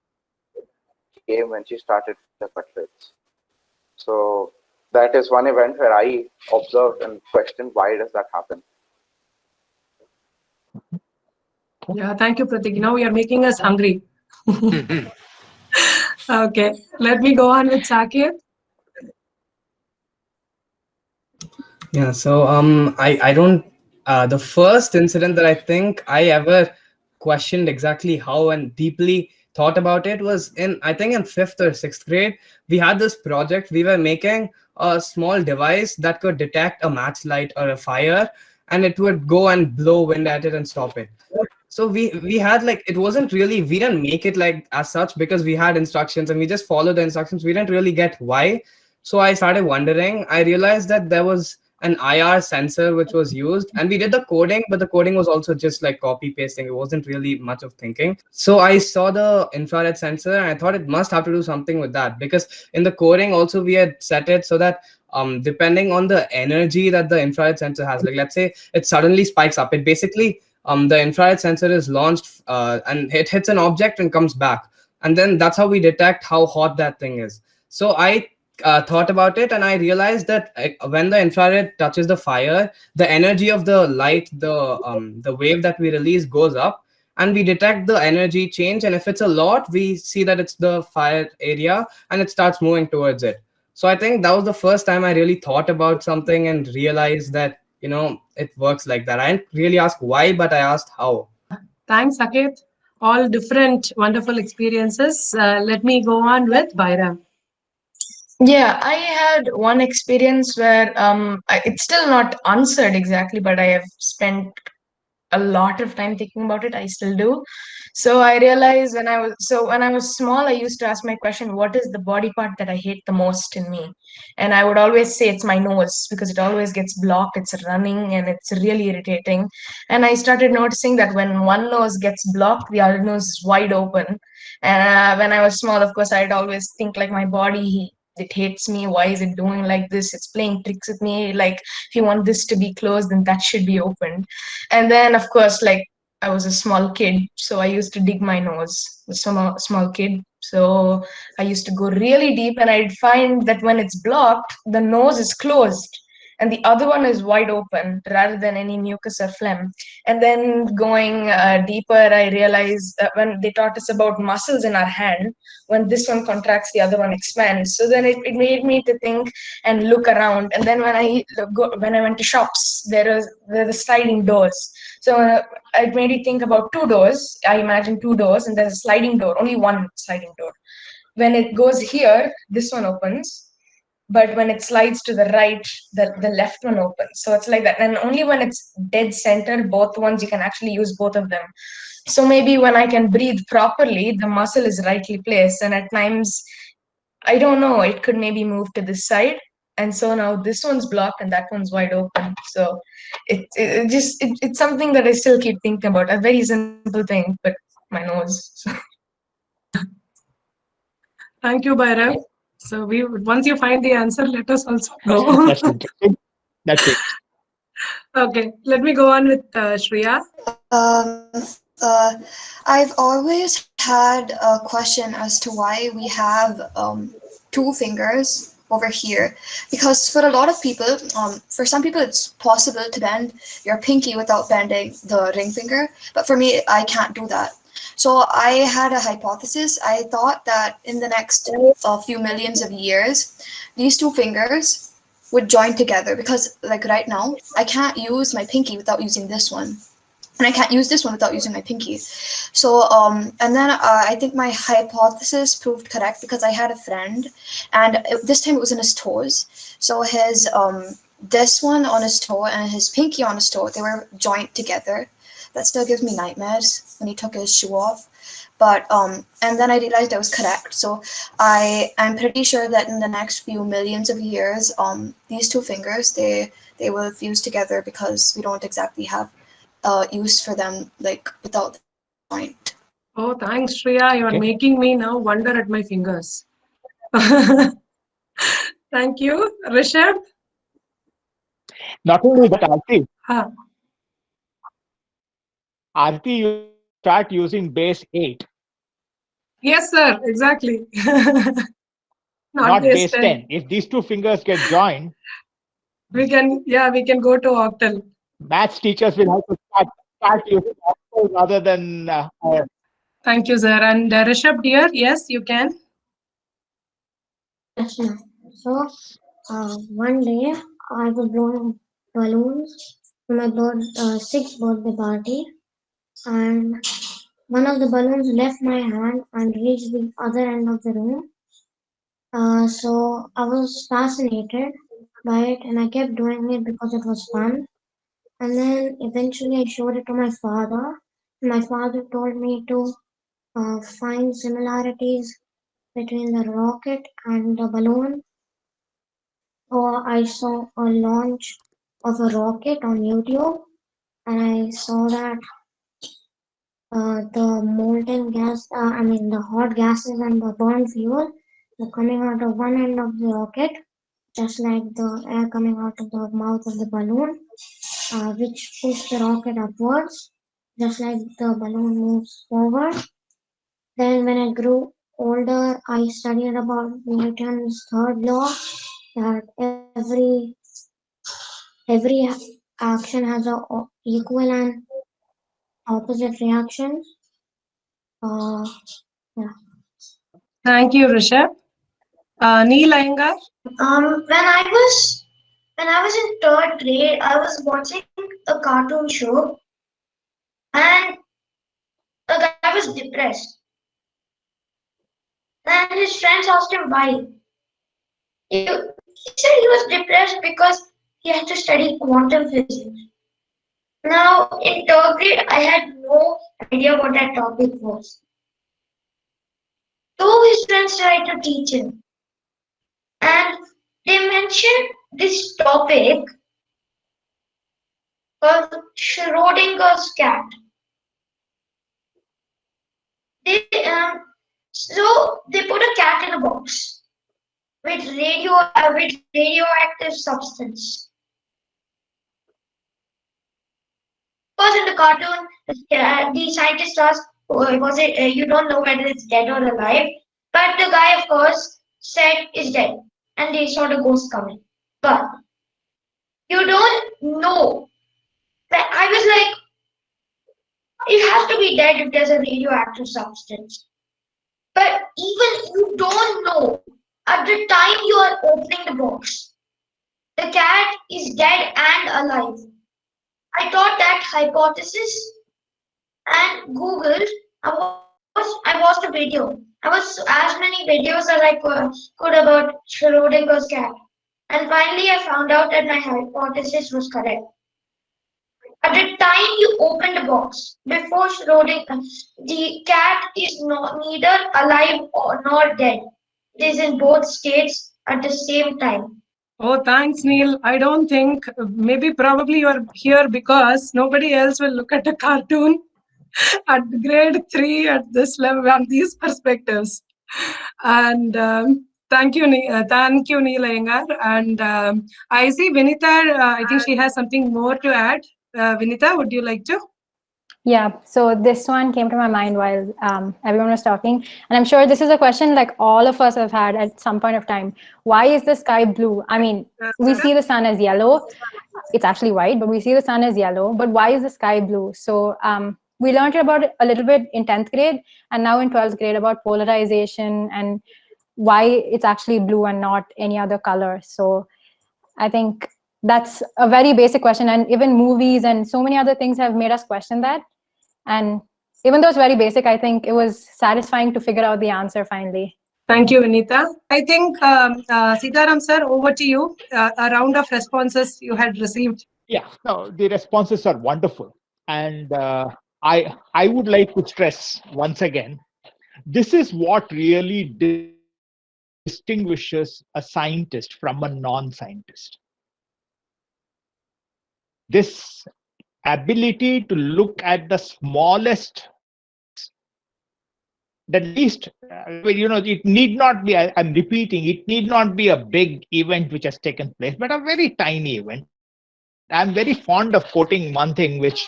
came when she started the cutlets. So that is one event where I observed and questioned why does that happen. Yeah, thank you, Pratik. Now you are making us hungry. Okay, let me go on with Saket. Yeah, so I don't the first incident that I think I ever questioned exactly how and deeply thought about it was in, I think, in 5th or 6th grade. We had this project. We were making a small device that could detect a match light or a fire, and it would go and blow wind at it and stop it. So we had, like, it wasn't really, we didn't make it like as such because we had instructions and we just followed the instructions. We didn't really get why. So I started wondering. I realized that there was an IR sensor which was used, and we did the coding, but the coding was also just like copy pasting. It wasn't really much of thinking. So I saw the infrared sensor and I thought it must have to do something with that, because in the coding also we had set it so that depending on the energy that the infrared sensor has, like let's say it suddenly spikes up, it basically the infrared sensor is launched and it hits an object and comes back, and then that's how we detect how hot that thing is. So I thought about it, and I realized that when the infrared touches the fire, the energy of the light, the wave that we release goes up, and we detect the energy change. And if it's a lot, we see that it's the fire area, and it starts moving towards it. So I think that was the first time I really thought about something and realized that, it works like that. I didn't really ask why, but I asked how. Thanks, Saket. All different wonderful experiences. Let me go on with Bhaira. Yeah, I had one experience where it's still not answered exactly, but I have spent a lot of time thinking about it. I still do. So I realized when I was small, I used to ask my question, what is the body part that I hate the most in me? And I would always say it's my nose, because it always gets blocked, it's running, and it's really irritating. And I started noticing that when one nose gets blocked, the other nose is wide open. And when I was small, of course, I'd always think like my body, it hates me. Why is it doing like this? It's playing tricks with me. Like, if you want this to be closed, then that should be opened. And then, of course, like, I was a small kid, so I used to dig my nose. A small kid, So I used to go really deep, and I'd find that when it's blocked, the nose is closed and the other one is wide open rather than any mucus or phlegm. And then going deeper, I realized that when they taught us about muscles in our hand, when this one contracts, the other one expands. So then it made me to think and look around. And then when I went to shops, there were the sliding doors. So it made me think about two doors. I imagine two doors, and there's a sliding door, only one sliding door. When it goes here, this one opens, but when it slides to the right, the left one opens. So it's like that. And only when it's dead center, both ones, you can actually use both of them. So maybe when I can breathe properly, the muscle is rightly placed. And at times, I don't know, it could maybe move to this side. And so now this one's blocked and that one's wide open. So it's something that I still keep thinking about. A very simple thing, but my nose. So. Thank you, Bhairav. So once you find the answer, let us also know. That's interesting. That's it. Okay, let me go on with Shreya. I've always had a question as to why we have two fingers over here, because for a lot of people, for some people it's possible to bend your pinky without bending the ring finger, but for me I can't do that. So I had a hypothesis. I thought that in the next few millions of years, these two fingers would join together, because like right now I can't use my pinky without using this one, and I can't use this one without using my pinky. So and then I think my hypothesis proved correct, because I had a friend, and this time it was in his toes. So his this one on his toe and his pinky on his toe, they were joined together. That still gives me nightmares when he took his shoe off. But and then I realized I was correct. So I'm pretty sure that in the next few millions of years, these two fingers, they will fuse together, because we don't exactly have use for them like without the joint. Oh, thanks, Shreya. You are making me now wonder at my fingers. Thank you, Rishabh. Not only that, Aarti. Huh. Aarti, you start using base 8. Yes, sir. Exactly. Not base base 10. If these two fingers get joined, we can go to octal. maths teachers will have to start using octal rather than. Thank you, sir. And Rishabh, dear, yes, you can. Yes, ma'am. So, one day I was blowing balloons for my 6th birthday party, and one of the balloons left my hand and reached the other end of the room. So I was fascinated by it, and I kept doing it because it was fun. And then eventually I showed it to my father. My father told me to find similarities between the rocket and the balloon. Or I saw a launch of a rocket on YouTube, and I saw that the molten gas, the hot gases and the burn fuel were coming out of one end of the rocket, just like the air coming out of the mouth of the balloon, which pushed the rocket upwards, just like the balloon moves forward. Then, when I grew older, I studied about Newton's third law, that every action has a equal and opposite reaction. Yeah. Thank you, Rishabh. Neil Iyengar. When I was in third grade, I was watching a cartoon show, and the guy was depressed. And his friends asked him why. He said he was depressed because he had to study quantum physics. Now, in third grade, I had no idea what that topic was. Though his friends tried to teach him, and they mentioned this topic called Schrodinger's cat. So they put a cat in a box with radioactive substance. Because in the cartoon, the scientist asked, "Was it? You don't know whether it's dead or alive." But the guy, of course, said is dead, and they saw the ghost coming. But you don't know. That I was like, it has to be dead if there's a radioactive substance. But even you don't know at the time you are opening the box, the cat is dead and alive. I thought that hypothesis and Googled. I watched a video. I watched as many videos as I could about Schrodinger's cat. And finally, I found out that my hypothesis was correct. At the time you open the box, before Schrodinger, the cat is neither alive or nor dead. It is in both states at the same time. Oh, thanks, Neil. I don't think, maybe probably you are here because nobody else will look at a cartoon at grade 3 at this level on these perspectives. And thank you, Neil Iyengar. And I see Vinita, I think she has something more to add. Vinita, would you like to? Yeah, so this one came to my mind while everyone was talking. And I'm sure this is a question like all of us have had at some point of time. Why is the sky blue? I mean, we see the sun as yellow. It's actually white, but we see the sun as yellow. But why is the sky blue? So we learned about it a little bit in 10th grade and now in 12th grade about polarization and why it's actually blue and not any other color. So I think that's a very basic question. And even movies and so many other things have made us question that. And even though it's very basic, I think it was satisfying to figure out the answer finally. Thank you, Vinita. I think, Sitaram sir, over to you. A round of responses you had received. Yeah, no, the responses are wonderful. And I would like to stress once again, this is what really distinguishes a scientist from a non-scientist. This ability to look at the smallest, the least, it need not be, I'm repeating, it need not be a big event which has taken place, but a very tiny event. I'm very fond of quoting one thing which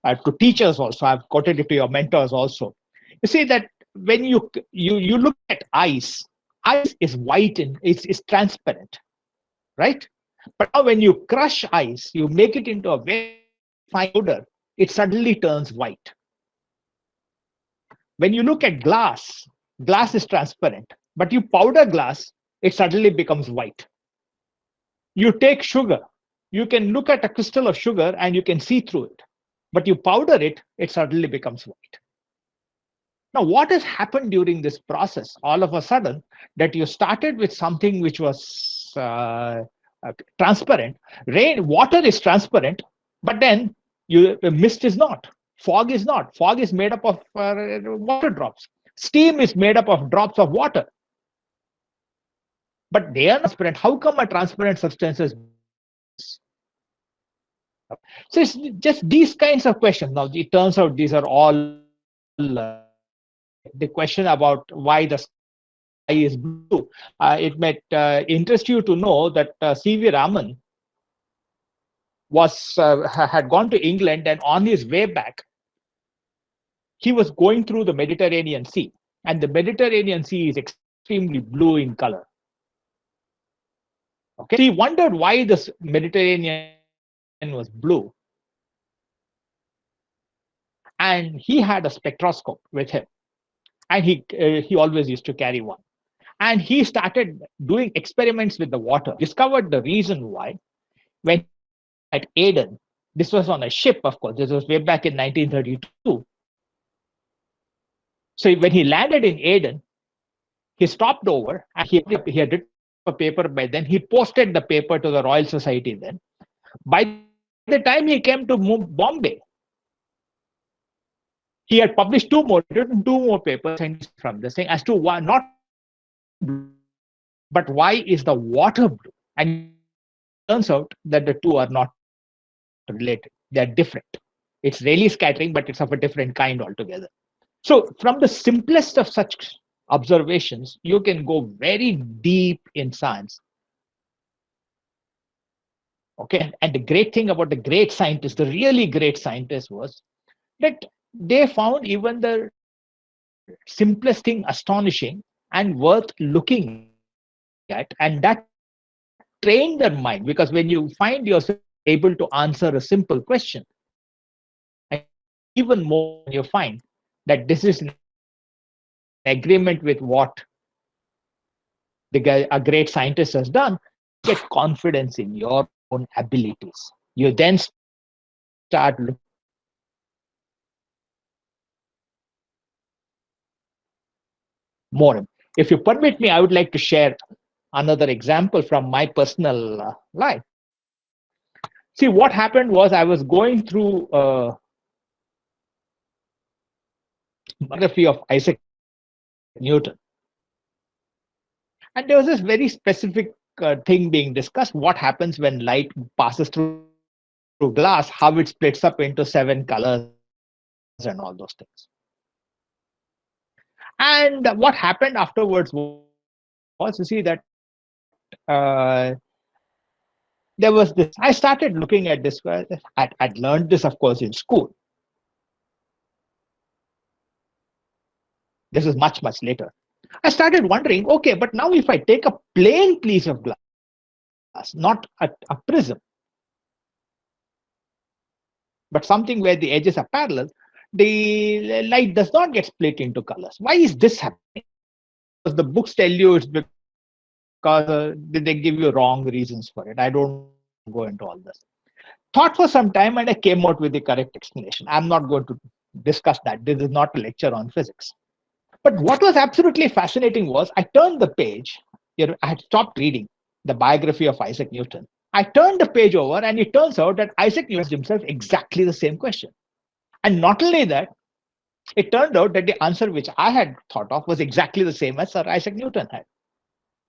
to teachers also, I've quoted it to your mentors also. You see that when you look at ice is white and it's transparent, right? But now when you crush ice, you make it into a very fine powder, it suddenly turns white. When you look at glass is transparent, but you powder glass, it suddenly becomes white. You take sugar, you can look at a crystal of sugar and you can see through it, but you powder it, it suddenly becomes white. Now, what has happened during this process? All of a sudden, that you started with something which was transparent. Water is transparent, but then mist is not. Fog is not. Fog is made up of water drops. Steam is made up of drops of water. But they are transparent. How come a transparent substance is? So it's just these kinds of questions. Now, it turns out these are all the question about why the sky is blue. It might interest you to know that C.V. Raman had gone to England, and on his way back, he was going through the Mediterranean Sea, and the Mediterranean Sea is extremely blue in color. Okay, he wondered why this Mediterranean was blue, and he had a spectroscope with him, and he always used to carry one. And he started doing experiments with the water, discovered the reason why. When at Aden, this was on a ship, of course, this was way back in 1932. So when he landed in Aden, he stopped over and he had written a paper by then. He posted the paper to the Royal Society then. By the time he came to Bombay, he had published written two more papers from this thing as to why not blue, but why is the water blue? And it turns out that the two are not related. They're different. It's really scattering, but it's of a different kind altogether. So from the simplest of such observations, you can go very deep in science. Okay, and the great thing about the great scientists, the really great scientists, was that they found even the simplest thing astonishing and worth looking at, and that trained their mind, because when you find yourself able to answer a simple question, and even more when you find that this is in agreement with what a great scientist has done, you get confidence in your own abilities. You then start looking more. If you permit me, I would like to share another example from my personal life. See, what happened was I was going through biography of Isaac Newton, and there was this very specific thing being discussed: what happens when light passes through glass, how it splits up into 7 colors, and all those things. And what happened afterwards was, you see, that there was this. I started looking at this. I'd learned this, of course, in school. This is much, much later. I started wondering, okay, but now if I take a plain piece of glass, not a prism, but something where the edges are parallel, the light does not get split into colors. Why is this happening? Because the books tell you it's because they give you wrong reasons for it. I don't want to go into all this. Thought for some time and I came out with the correct explanation. I'm not going to discuss that. This is not a lecture on physics. But what was absolutely fascinating was I turned the page. I had stopped reading the biography of Isaac Newton. I turned the page over, and it turns out that Isaac Newton asked himself exactly the same question. And not only that, it turned out that the answer which I had thought of was exactly the same as Sir Isaac Newton had.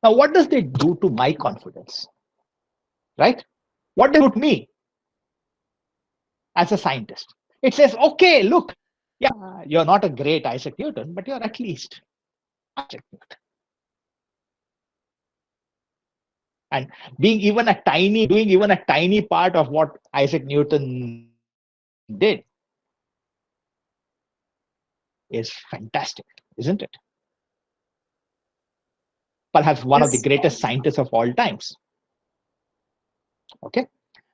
Now, what does it do to my confidence? Right? What does it do to me as a scientist? It says, okay, look, yeah, you're not a great Isaac Newton, but you're at least Isaac Newton. And doing even a tiny part of what Isaac Newton did is fantastic, isn't it? Perhaps one of the greatest scientists of all times. Okay,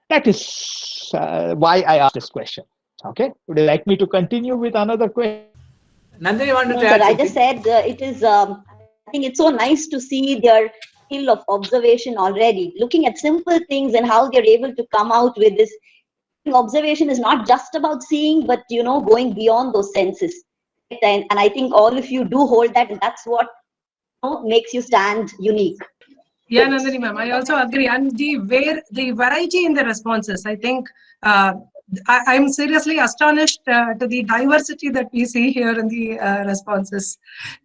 that is why I asked this question. Okay, would you like me to continue with another question? Nandini, you wanted No, to sir, add I something? just said it is. I think it's so nice to see their skill of observation already, looking at simple things and how they're able to come out with this. Observation is not just about seeing, but going beyond those senses. And I think all of you do hold that, and that's what makes you stand unique. Yeah, Nandini ma'am, I also agree. And the variety in the responses, I think I'm seriously astonished to the diversity that we see here in the responses.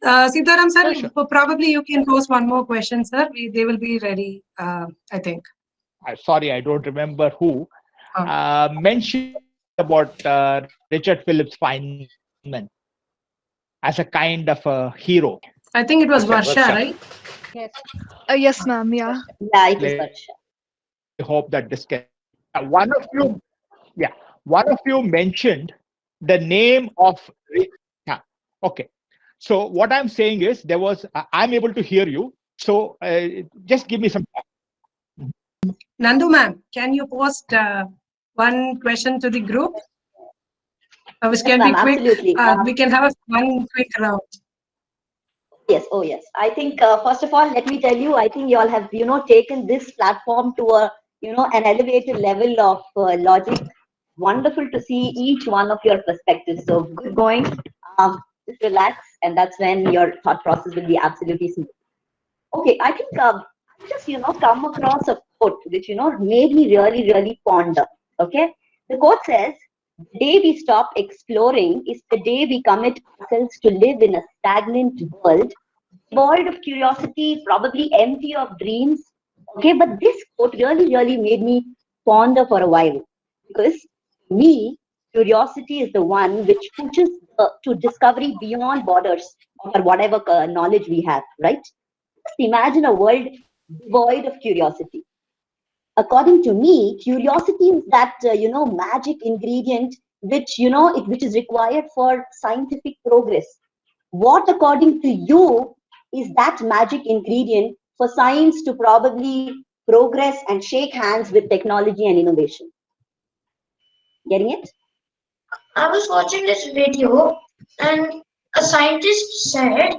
Sitaram sir, Sure. probably you can pose one more question, sir. They will be ready, I think. Sorry, I don't remember who mentioned about Richard Phillips Feynman as a kind of a hero. I think it was Varsha, right? Yes. Yes, ma'am. Yeah. Yeah, it was Varsha. I hope that this can. One of you mentioned the name of. Yeah. Okay. So what I'm saying is there was. I'm able to hear you. So just give me some time. Nandu ma'am, can you post one question to the group? Which can be quick. Absolutely. We can have one quick round. Yes. Oh, yes. I think first of all, let me tell you, I think you all have taken this platform to a an elevated level of logic. Wonderful to see each one of your perspectives. So good going. Just relax, and that's when your thought process will be absolutely smooth. Okay, I think I just come across a quote which made me really ponder. Okay, the quote says, "The day we stop exploring is the day we commit ourselves to live in a stagnant world, devoid of curiosity, probably empty of dreams." Okay, but this quote really made me ponder for a while, because to me, curiosity is the one which pushes to discovery beyond borders or whatever knowledge we have, right? Just imagine a world devoid of curiosity. According to me, curiosity is that magic ingredient which which is required for scientific progress. what, according to you, is that magic ingredient for science to probably progress and shake hands with technology and innovation? Getting it? I was watching this video, and a scientist said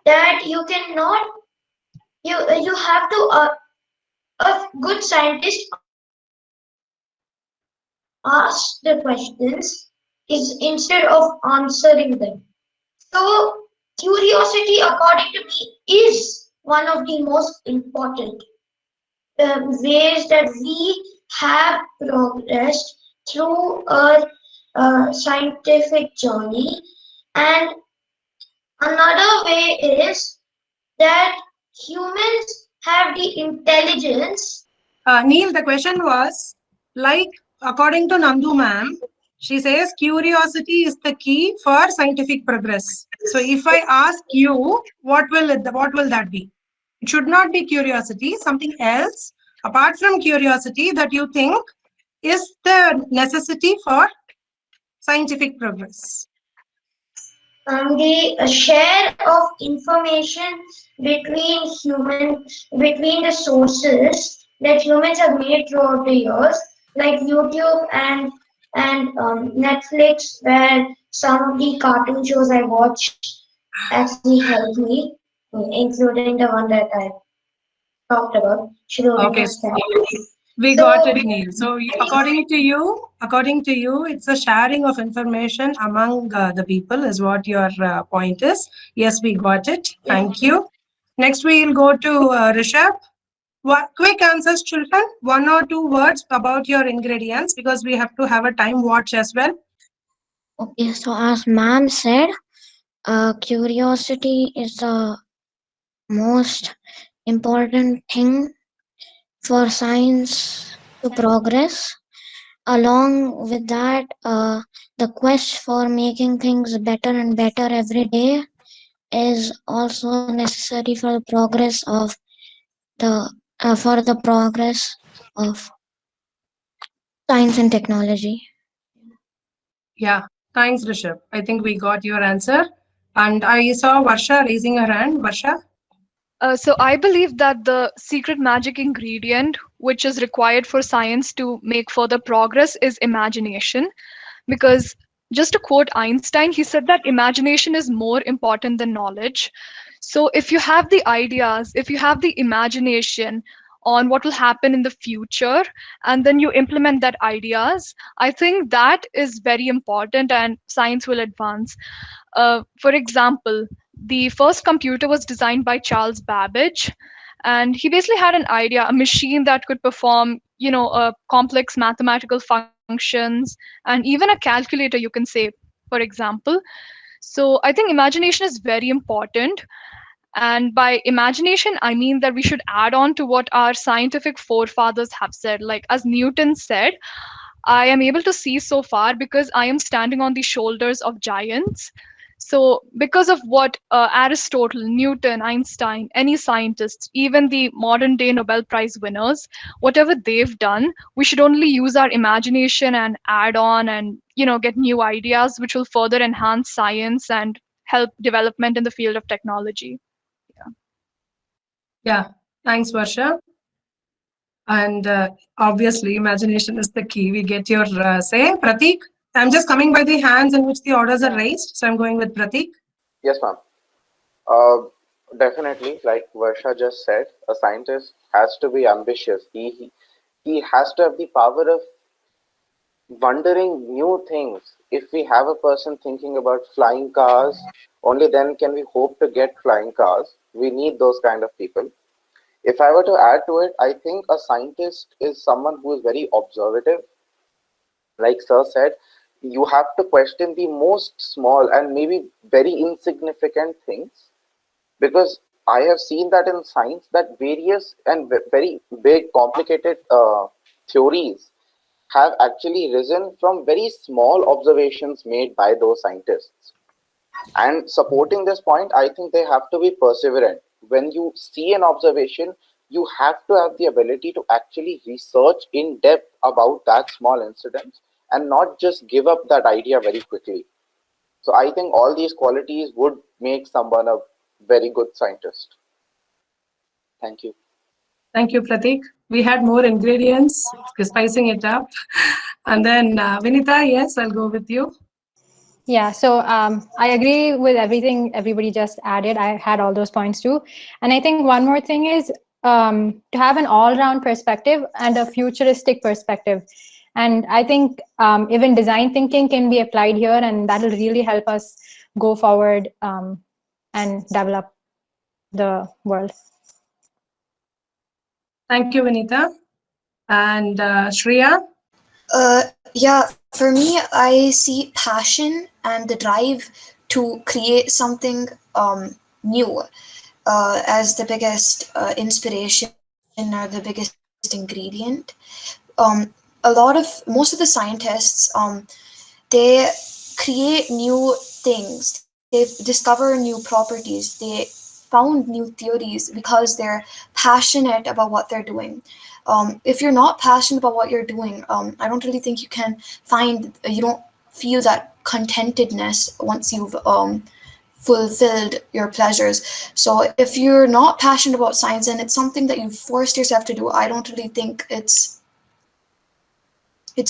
that you cannot, you have to, a good scientist ask the questions is instead of answering them. So curiosity, according to me, is one of the most important ways that we have progressed through our scientific journey. And another way is that humans have the intelligence. Neil, the question was, like, according to Nandu ma'am, she says curiosity is the key for scientific progress. So if I ask you, what will that be? It should not be curiosity, something else apart from curiosity that you think is the necessity for scientific progress. The share of information between the sources that humans have made throughout the years, like YouTube and Netflix, where some of the cartoon shows I watch actually helped me, including the one that I talked about. Okay, we got it, Neil. So according to you, it's a sharing of information among the people is what your point is. Yes, we got it. Thank you. Next, we will go to Rishabh. Quick answers, children. 1 or 2 words about your ingredients because we have to have a time watch as well. Okay, so as ma'am said, curiosity is the most important thing for science to progress. Along with that, the quest for making things better and better every day is also necessary for the progress of science and technology. Yeah, thanks, Rishabh. I think we got your answer. And I saw Varsha raising her hand. Varsha? So I believe that the secret magic ingredient, which is required for science to make further progress, is imagination. Because just to quote Einstein, he said that imagination is more important than knowledge. So if you have the ideas, if you have the imagination on what will happen in the future, and then you implement that ideas, I think that is very important and science will advance. For example, the first computer was designed by Charles Babbage, and he basically had an idea, a machine that could perform, complex mathematical functions, and even a calculator, you can say, for example. So I think imagination is very important. And by imagination, I mean that we should add on to what our scientific forefathers have said. Like, as Newton said, I am able to see so far because I am standing on the shoulders of giants. So, because of what Aristotle, Newton, Einstein, any scientists, even the modern day Nobel Prize winners, whatever they've done, we should only use our imagination and add on and, get new ideas which will further enhance science and help development in the field of technology. Yeah, thanks, Varsha. And obviously, imagination is the key. We get your say. Pratik, I'm just coming by the hands in which the orders are raised. So I'm going with Pratik. Yes, ma'am. Definitely, like Varsha just said, a scientist has to be ambitious. He has to have the power of wondering new things. If we have a person thinking about flying cars, only then can we hope to get flying cars. We need those kind of people. If I were to add to it, I think a scientist is someone who is very observative. Like Sir said, you have to question the most small and maybe very insignificant things, because I have seen that in science that various and very big complicated theories have actually risen from very small observations made by those scientists. And supporting this point, I think they have to be perseverant. When you see an observation, you have to have the ability to actually research in depth about that small incident and not just give up that idea very quickly. So I think all these qualities would make someone a very good scientist. Thank you. Thank you, Pratik. We had more ingredients, spicing it up. And then Vinita, yes, I'll go with you. Yeah, so I agree with everything everybody just added. I had all those points too. And I think one more thing is to have an all-round perspective and a futuristic perspective. And I think even design thinking can be applied here, and that'll really help us go forward and develop the world. Thank you, Vinita. And Shreya? Yeah, for me, I see passion and the drive to create something new as the biggest inspiration or the biggest ingredient. Most of the scientists, they create new things. They discover new properties. They found new theories because they're passionate about what they're doing. If you're not passionate about what you're doing, I don't really think you don't feel that contentedness once you've fulfilled your pleasures. So if you're not passionate about science and it's something that you've forced yourself to do, I don't really think it's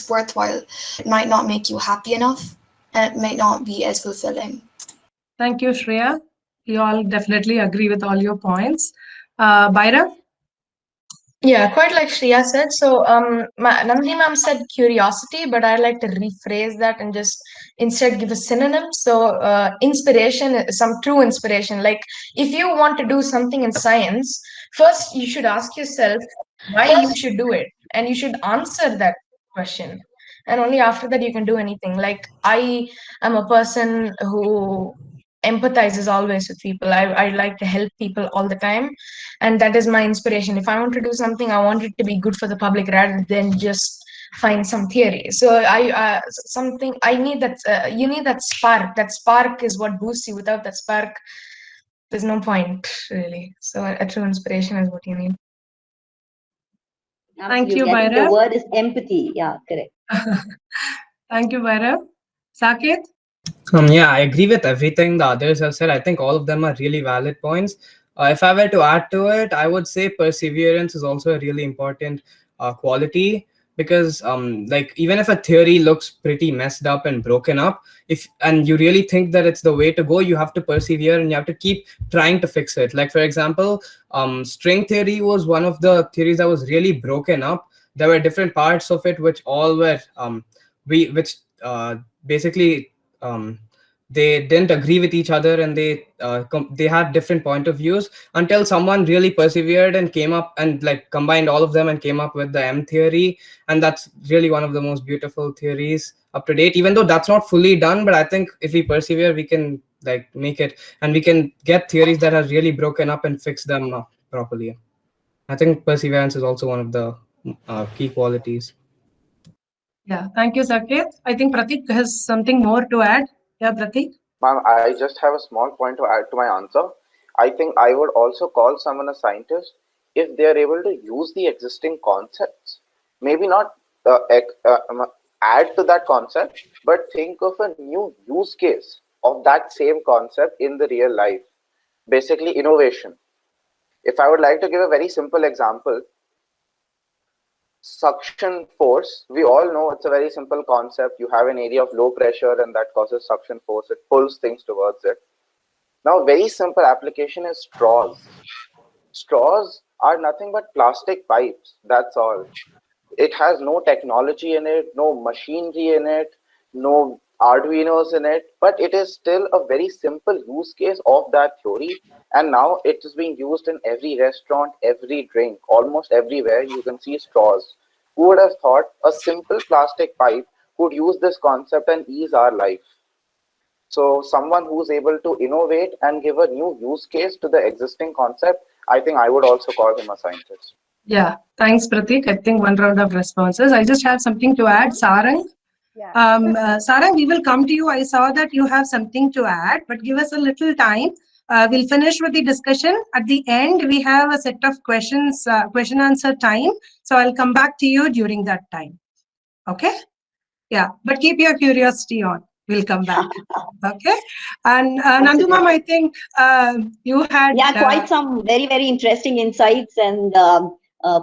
worthwhile. It might not make you happy enough, and it might not be as fulfilling. Thank you, Shreya. We all definitely agree with all your points. Bhairav? Yeah, quite like Shreya said. So, Nandini ma'am said curiosity, but I like to rephrase that and just instead give a synonym. So, inspiration, some true inspiration. Like, if you want to do something in science, first you should ask yourself why you should do it, and you should answer that question. And only after that you can do anything. Like, I am a person who empathizes always with people. I like to help people all the time, and that is my inspiration. If I want to do something, I want it to be good for the public rather than just find some theory. So I need that. You need that spark. That spark is what boosts you. Without that spark, there's no point really. So a true inspiration is what you need. Thank you, Absolutely. I think the Bhairav. word is empathy. Yeah, correct. Thank you, Bhairav. Saket? Yeah, I agree with everything the others have said. I think all of them are really valid points. If I were to add to it, I would say perseverance is also a really important quality, because like, even if a theory looks pretty messed up and broken up, and you really think that it's the way to go, you have to persevere and you have to keep trying to fix it. Like, for example, string theory was one of the theories that was really broken up. There were different parts of it which all were basically they didn't agree with each other, and they had different point of views, until someone really persevered and came up and like combined all of them and came up with the M theory. And that's really one of the most beautiful theories up to date, even though that's not fully done. But I think if we persevere, we can like make it, and we can get theories that are really broken up and fix them properly. I think perseverance is also one of the key qualities. Yeah, thank you, Saket. I think Pratik has something more to add. Yeah, Pratik? Ma'am, I just have a small point to add to my answer. I think I would also call someone a scientist if they are able to use the existing concepts. Maybe not add to that concept, but think of a new use case of that same concept in the real life. Basically, innovation. If I would like to give a very simple example, suction force, we all know it's a very simple concept. You have an area of low pressure and that causes suction force. It pulls things towards it. Now, very simple application is straws. Straws are nothing but plastic pipes. That's all. It has no technology in it, no machinery in it, no Arduinos in it, but it is still a very simple use case of that theory. And now it is being used in every restaurant, every drink, almost everywhere you can see straws. Who would have thought a simple plastic pipe could use this concept and ease our life? So someone who's able to innovate and give a new use case to the existing concept, I think I would also call him a scientist. Yeah, thanks, Pratik. I think one round of responses. I just have something to add. Sarang? Sarang, we will come to you. I saw that you have something to add, but give us a little time. We'll finish with the discussion. At the end, we have a set of questions, question answer time. So I'll come back to you during that time. Okay? Yeah, but keep your curiosity on. we'll come back. Okay. And Nandu ma'am, I think you had quite some very, very interesting insights and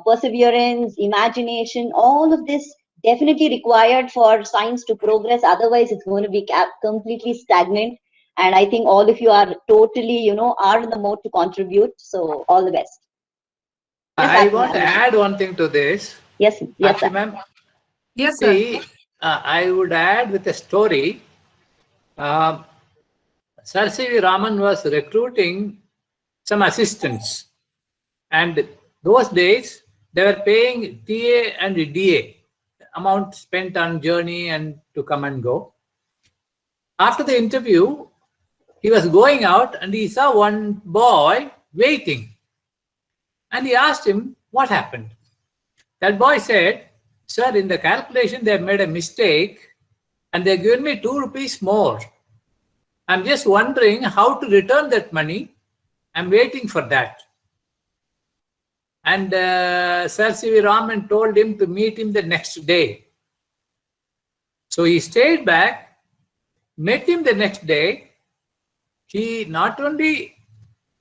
perseverance, imagination, all of this definitely required for science to progress. Otherwise, it's going to be completely stagnant. And I think all of you are totally, are in the mode to contribute. So all the best. I want to add one thing to this. Yes, Actually, ma'am. Yes, sir. See, I would add with a story. Sir C.V. Raman was recruiting some assistants, and those days they were paying TA and DA amount spent on journey and to come and go. After the interview, he was going out and he saw one boy waiting, and he asked him what happened. That boy said, "Sir, in the calculation they have made a mistake and they have given me 2 rupees more. I'm just wondering how to return that money. I'm waiting for that." And Sir C.V. Raman told him to meet him the next day. So he stayed back, met him the next day. He not only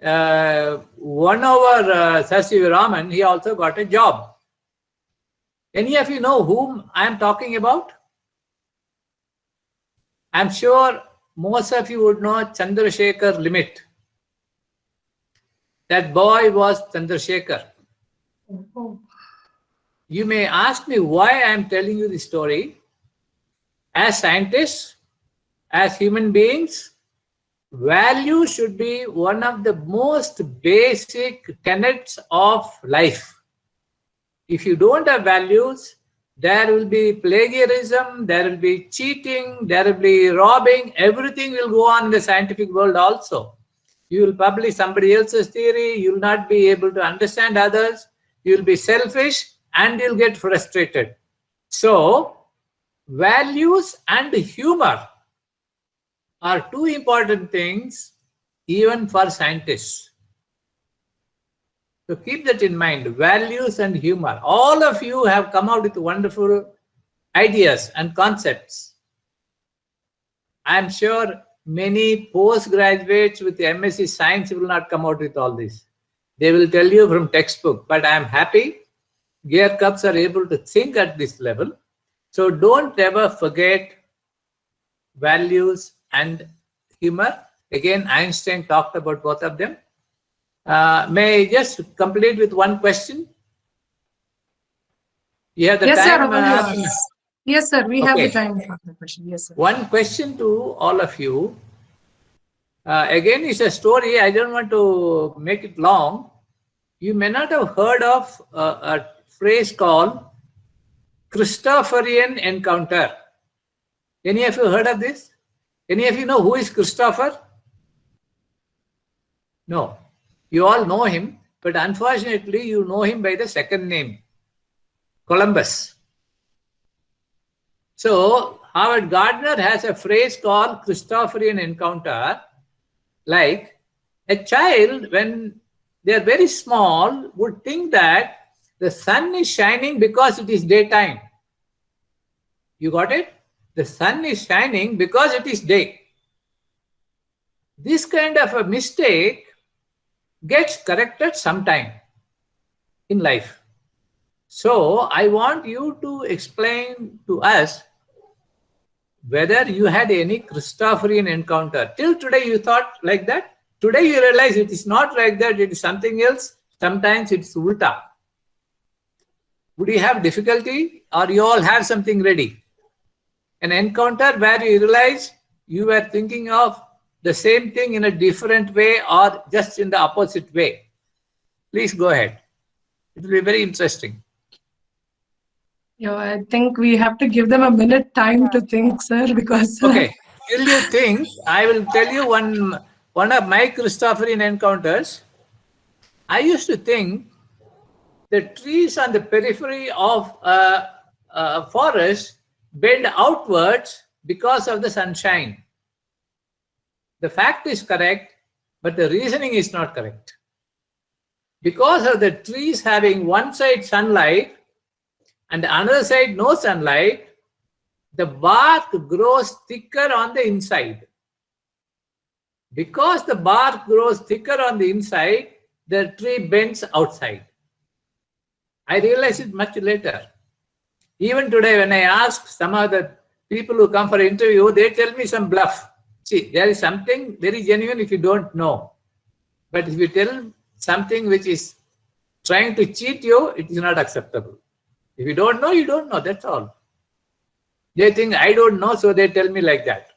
won over Sir C.V. Raman, he also got a job. Any of you know whom I am talking about? I'm sure most of you would know Chandrasekhar Limit. That boy was Chandrasekhar. You may ask me why I am telling you this story. As scientists, as human beings, value should be one of the most basic tenets of life. If you don't have values, there will be plagiarism, there will be cheating, there will be robbing, everything will go on in the scientific world also. You will publish somebody else's theory, you will not be able to understand others, you will be selfish and you'll get frustrated. So, values and humor are 2 important things even for scientists. So keep that in mind, values and humor. All of you have come out with wonderful ideas and concepts. I'm sure many postgraduates with MSc Science will not come out with all this. They will tell you from textbook, but I'm happy Gear Cups are able to think at this level. So don't ever forget values and humor. Again, Einstein talked about both of them. May I just complete with one question? You have the time? Yes, sir. We have the time for the question. Yes, sir. One question to all of you. Again, it's a story. I don't want to make it long. You may not have heard of a phrase called Christopherian encounter. Any of you heard of this? Any of you know who is Christopher? No. You all know him, but unfortunately, you know him by the second name, Columbus. So, Howard Gardner has a phrase called Christopherian encounter, like a child, when they are very small, would think that the sun is shining because it is daytime. You got it? The sun is shining because it is day. This kind of a mistake gets corrected sometime in life. So I want you to explain to us whether you had any Christopherian encounter. Till today you thought like that. Today you realize it is not like that, it is something else. Sometimes it's ulta. Would you have difficulty or you all have something ready? An encounter where you realize you were thinking of the same thing in a different way or just in the opposite way. Please go ahead. It will be very interesting. Yeah, I think we have to give them a minute time to think, sir, because... Okay. Till you think, I will tell you one of my Christopherian encounters. I used to think the trees on the periphery of a forest bend outwards because of the sunshine. The fact is correct, but the reasoning is not correct. Because of the trees having one side sunlight and the another side no sunlight, the bark grows thicker on the inside. Because the bark grows thicker on the inside, the tree bends outside. I realized it much later. Even today, when I ask some of the people who come for interview, they tell me some bluff. See, there is something very genuine if you don't know. But if you tell something which is trying to cheat you, it is not acceptable. If you don't know, you don't know. That's all. They think I don't know, so they tell me like that.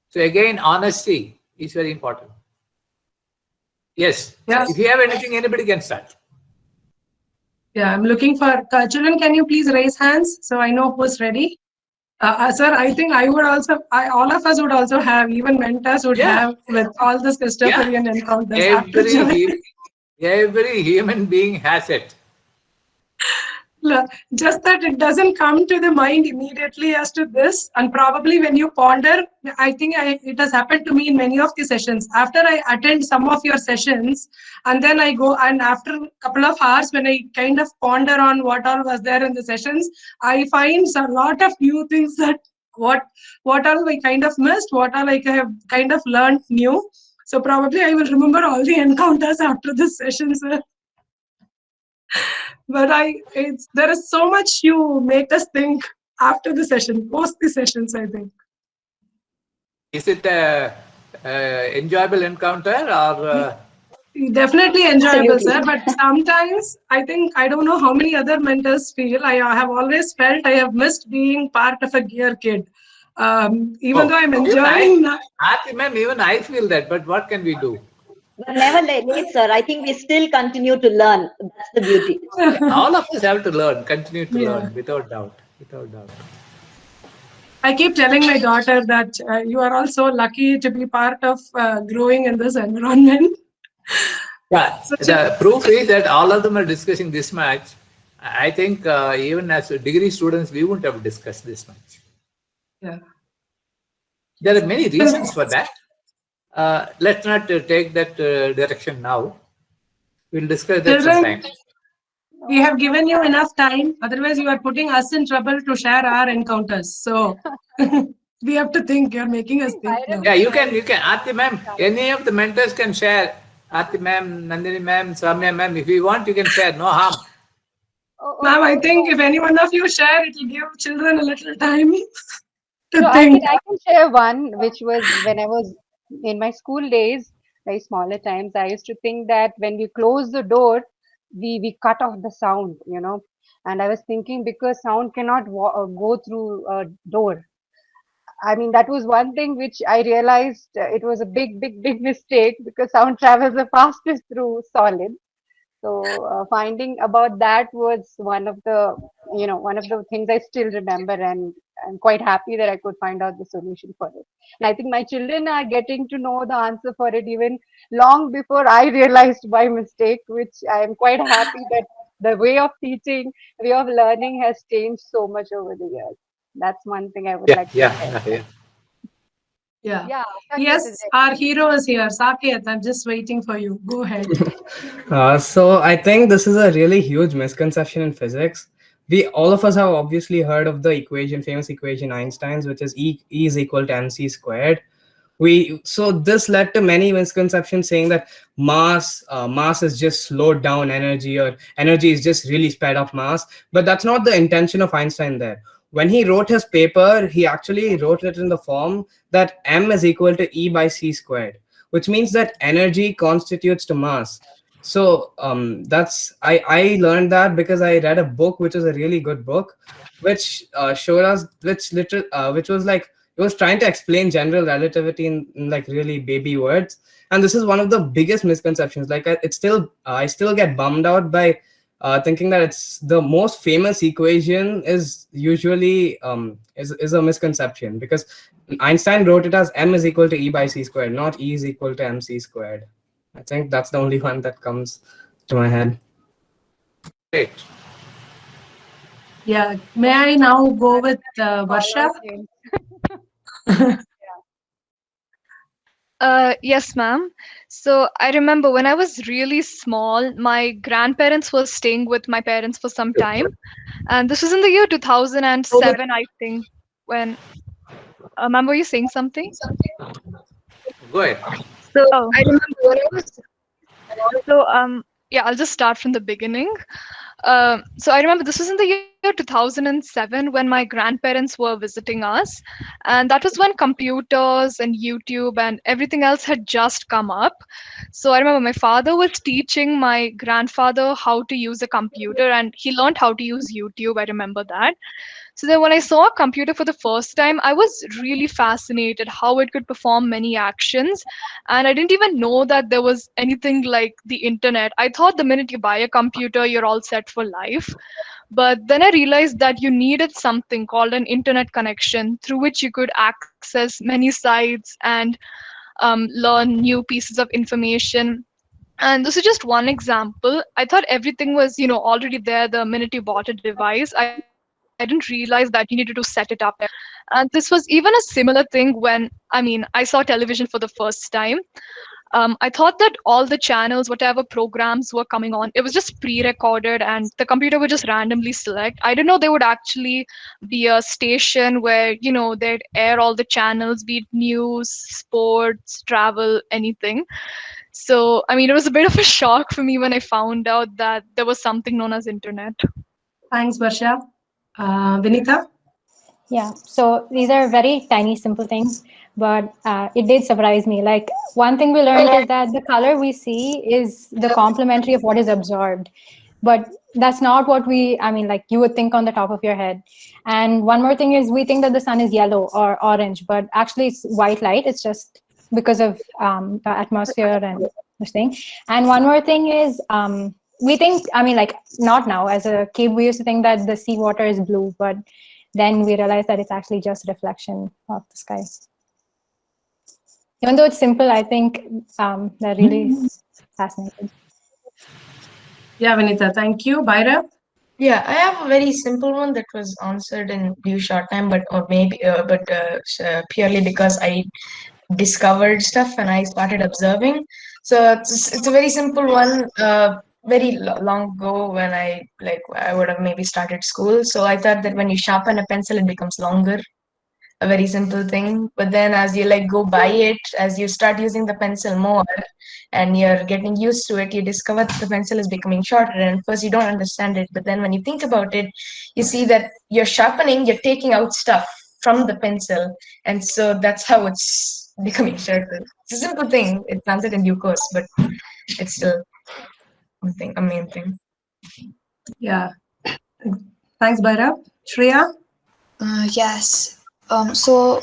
So again, honesty is very important. Yes. Yes. If you have anything, anybody can start. Yeah, I'm looking for children. Can you please raise hands so I know who's ready? Sir, I think I would also, all of us would also have, even mentors would have with all this Christopherian encounters. Every human being has it. Just that it doesn't come to the mind immediately as to this, and probably when you ponder, I think it has happened to me in many of the sessions. After I attend some of your sessions, and then I go, and after a couple of hours, when I kind of ponder on what all was there in the sessions, I find a lot of new things that what all I kind of missed, what all I have kind of learned new. So probably I will remember all the encounters after this session, sir. But there is so much you make us think after the session, post the sessions, I think. Is it a enjoyable encounter or? Definitely enjoyable, sir. But sometimes I think, I don't know how many other mentors feel. I have always felt I have missed being part of a gear kid. Even though I'm enjoying now. Ma'am, even I feel that, but what can we do? But never late, sir. I think we still continue to learn. That's the beauty. All of us have to learn, continue to learn, without doubt. Without doubt. I keep telling my daughter that you are all so lucky to be part of growing in this environment. Yeah, the proof is that all of them are discussing this much. I think even as degree students, we wouldn't have discussed this much. Yeah. There are many reasons for that. Let's not take that direction now. We'll discuss that sometime. We have given you enough time. Otherwise, you are putting us in trouble to share our encounters. So we have to think. You're making us think now. Yeah, you can. Aarti ma'am, any of the mentors can share. Aarti ma'am, Nandini ma'am, Samya ma'am. If you want, you can share. No harm. Ma'am, I think if any one of you share, it will give children a little time to So think. I can share one, which was when I was in my school days, very smaller times. I used to think that when we close the door, we cut off the sound, And I was thinking because sound cannot go through a door. I mean, that was one thing which I realized it was a big, big, big mistake because sound travels the fastest through solid. So finding about that was one of the things I still remember, and I'm quite happy that I could find out the solution for it. And I think my children are getting to know the answer for it even long before I realized my mistake, which I am quite happy that the way of teaching, way of learning has changed so much over the years. That's one thing I would like to share. Yeah. Yes, our hero is here. Saket, I'm just waiting for you. Go ahead. So I think this is a really huge misconception in physics. All of us have obviously heard of the famous equation Einstein's, which is E is equal to mc squared. So this led to many misconceptions saying that mass is just slowed down energy, or energy is just really sped up mass. But that's not the intention of Einstein there. When he wrote his paper, he actually wrote it in the form that m is equal to E by c squared, which means that energy constitutes to mass. So I learned that because I read a book, which was a really good book, which showed us, which was like, it was trying to explain general relativity in like really baby words. And this is one of the biggest misconceptions. Like I still get bummed out by thinking that it's the most famous equation is usually is a misconception, because Einstein wrote it as m is equal to E by c squared, not E is equal to mc squared. I think that's the only one that comes to my head. Great. Yeah. May I now go with Varsha? Yes, ma'am. So I remember when I was really small, my grandparents were staying with my parents for some time. And this was in the year 2007, I think. when ma'am, were you saying something? Go ahead. So I remember when I was so yeah, I'll just start from the beginning. So I remember this was in the year 2007 when my grandparents were visiting us, and that was when computers and YouTube and everything else had just come up. So I remember my father was teaching my grandfather how to use a computer, and he learned how to use YouTube. I remember that. So then when I saw a computer for the first time, I was really fascinated how it could perform many actions. And I didn't even know that there was anything like the internet. I thought the minute you buy a computer, you're all set for life. But then I realized that you needed something called an internet connection through which you could access many sites and learn new pieces of information. And this is just one example. I thought everything was, already there the minute you bought a device. I didn't realize that you needed to set it up there. And this was even a similar thing when, I saw television for the first time. I thought that all the channels, whatever programs were coming on, it was just pre-recorded and the computer would just randomly select. I didn't know there would actually be a station where, they'd air all the channels, be it news, sports, travel, anything. So, it was a bit of a shock for me when I found out that there was something known as internet. Thanks, Varsha. Vinita? Yeah, so these are very tiny, simple things, but it did surprise me. Like, one thing we learned is that the color we see is the complementary of what is absorbed. But that's not what like you would think on the top of your head. And one more thing is we think that the sun is yellow or orange, but actually it's white light. It's just because of the atmosphere and this thing. And one more thing is we think, like not now, as a kid, we used to think that the seawater is blue, but then we realize that it's actually just reflection of the sky. Even though it's simple, I think they're really fascinating. Yeah, Vinita, thank you. Bhairav? Yeah, I have a very simple one that was answered in due short time, but or maybe, purely because I discovered stuff and I started observing. So it's a very simple one. Very long ago, when I would have maybe started school. So I thought that when you sharpen a pencil, it becomes longer. A very simple thing. But then as you go by it, as you start using the pencil more and you're getting used to it, you discover that the pencil is becoming shorter. And first you don't understand it, but then when you think about it, you see that you're sharpening, you're taking out stuff from the pencil, and so that's how it's becoming shorter. It's a simple thing. It's answered in due course, but it's still something, a main thing. Yeah. Thanks, Bhairav. Shreya? Yes. So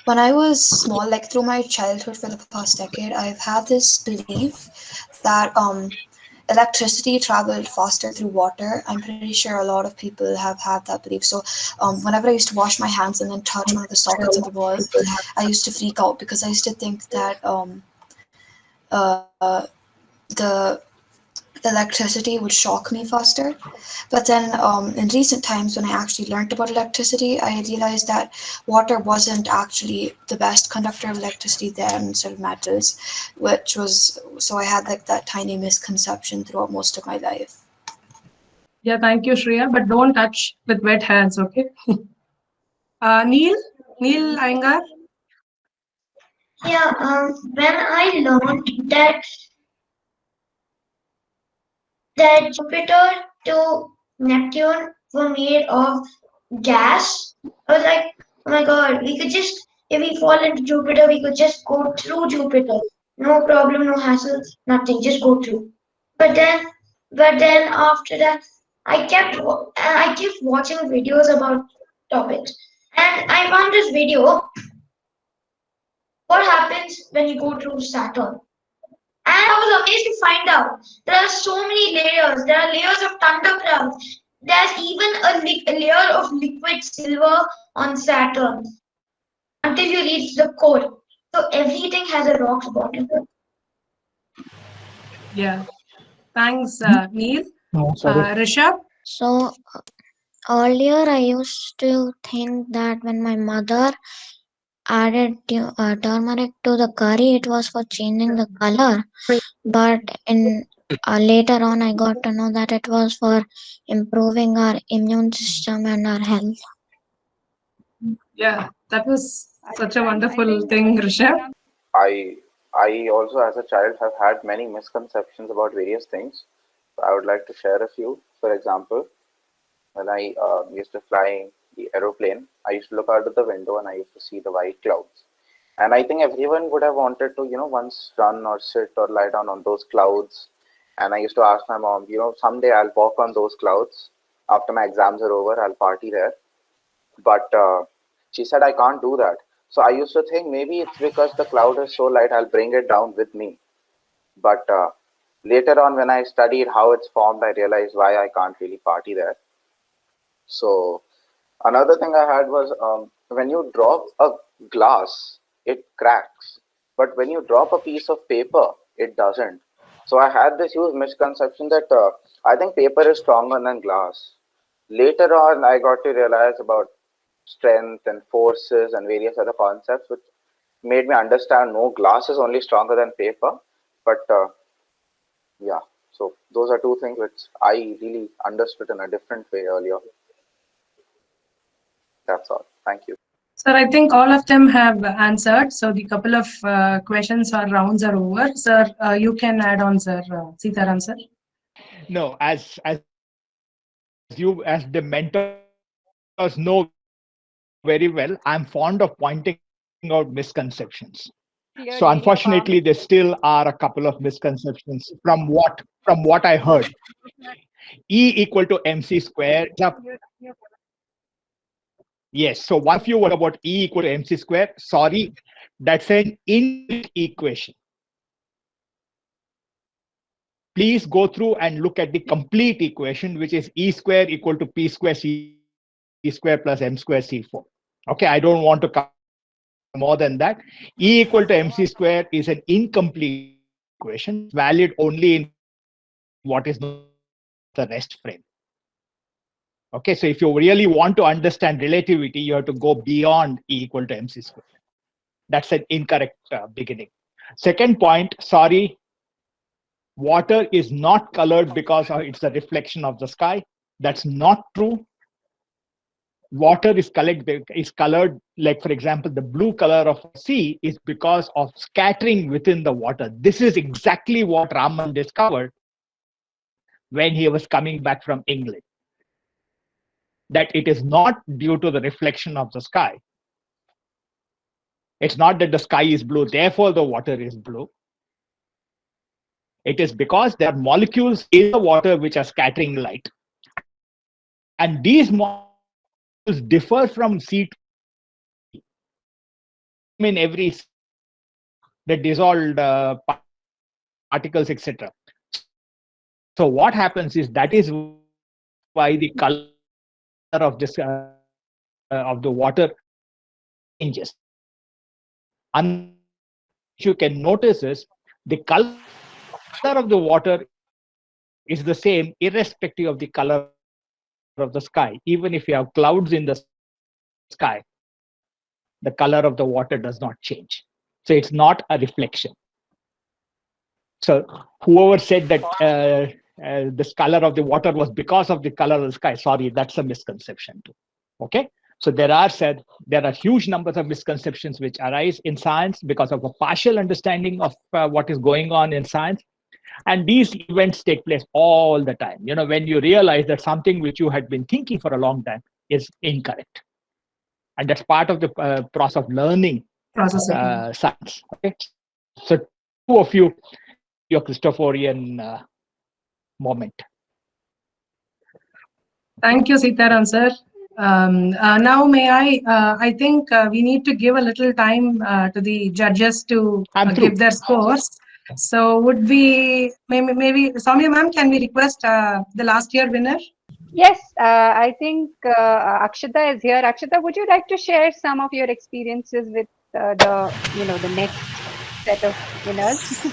when I was small, like through my childhood for the past decade, I've had this belief that electricity traveled faster through water. I'm pretty sure a lot of people have had that belief. So whenever I used to wash my hands and then touch one of the sockets on the wall, I used to freak out because I used to think that the electricity would shock me faster. But then in recent times, when I actually learned about electricity, I realized that water wasn't actually the best conductor of electricity there instead of metals, so I had that tiny misconception throughout most of my life. Yeah, thank you, Shreya, but don't touch with wet hands, okay? Neil Iyengar? Yeah, when I learned that Jupiter to Neptune were made of gas, I was like, oh my god, if we fall into Jupiter, we could just go through Jupiter. No problem, no hassle, nothing, just go through. But then after that, I kept watching videos about topics, and I found this video. What happens when you go through Saturn? And I was amazed to find out there are so many layers. There are layers of thunder clouds. There's even a layer of liquid silver on Saturn until you reach the core. So everything has a rock bottom. Yeah. Thanks, Neil. Sorry. Rishabh? So earlier I used to think that when my mother added turmeric to the curry, it was for changing the color. But in later on, I got to know that it was for improving our immune system and our health. Yeah, that was such a wonderful thing, Rishabh. I also, as a child, have had many misconceptions about various things. I would like to share a few. For example, when I used to fly the aeroplane, I used to look out of the window and I used to see the white clouds. And I think everyone would have wanted to, once run or sit or lie down on those clouds. And I used to ask my mom, someday I'll walk on those clouds. After my exams are over, I'll party there. But she said I can't do that. So I used to think maybe it's because the cloud is so light, I'll bring it down with me. But later on, when I studied how it's formed, I realized why I can't really party there. So another thing I had was when you drop a glass, it cracks. But when you drop a piece of paper, it doesn't. So I had this huge misconception that I think paper is stronger than glass. Later on, I got to realize about strength and forces and various other concepts, which made me understand no, glass is only stronger than paper. But yeah, so those are two things which I really understood in a different way earlier. That's all. Thank you. Sir, I think all of them have answered. So the couple of questions or rounds are over. Sir, you can add on, sir. Sitaram, sir. No, as the mentors know very well, I'm fond of pointing out misconceptions. So unfortunately, there still are a couple of misconceptions from what I heard. E equal to mc square. Yes. So one of you were about E equal to mc square. Sorry, that's an incorrect equation. Please go through and look at the complete equation, which is E square equal to P square C square plus M square C4. Okay, I don't want to cover more than that. E equal to mc square is an incomplete equation. It's valid only in what is known as the rest frame. Okay, so if you really want to understand relativity, you have to go beyond E equal to mc square. That's an incorrect beginning. Second point, sorry, water is not colored because it's a reflection of the sky. That's not true. Water is colored, like for example, the blue color of sea is because of scattering within the water. This is exactly what Raman discovered when he was coming back from England. That it is not due to the reflection of the sky. It's not that the sky is blue, therefore the water is blue. It is because there are molecules in the water which are scattering light. And these molecules differ from sea to sea. In every sea, the dissolved particles, etc. So what happens is that is why the color of the water changes. Another thing which you can notice is the color of the water is the same irrespective of the color of the sky. Even if you have clouds in the sky, the color of the water does not change. So it's not a reflection. So whoever said that this color of the water was because of the color of the sky, sorry, that's a misconception too. Okay, so there are huge numbers of misconceptions which arise in science because of a partial understanding of what is going on in science. And these events take place all the time. When you realize that something which you had been thinking for a long time is incorrect. And that's part of the process of learning science. Okay, so two of you have your Christophorian moment. Thank you, Sitaram, sir. Now, may I think we need to give a little time to the judges to give their scores. So would we, maybe Soumya ma'am, can we request the last year winner? Yes, I think Akshata is here. Akshata, would you like to share some of your experiences with the next set of winners?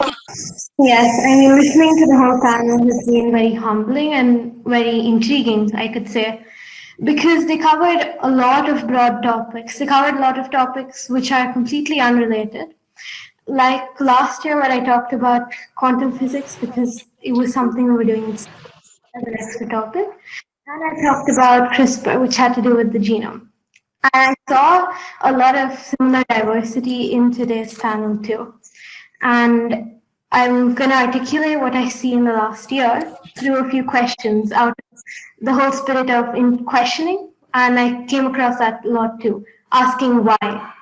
Yes, I mean, listening to the whole panel has been very humbling and very intriguing, I could say, because they covered a lot of broad topics. They covered a lot of topics which are completely unrelated. Like last year when I talked about quantum physics, because it was something we were doing as an extra topic, and I talked about CRISPR, which had to do with the genome. And I saw a lot of similar diversity in today's panel too. And I'm going to articulate what I see in the last year through a few questions out of the whole spirit of in questioning. And I came across that a lot too, asking why.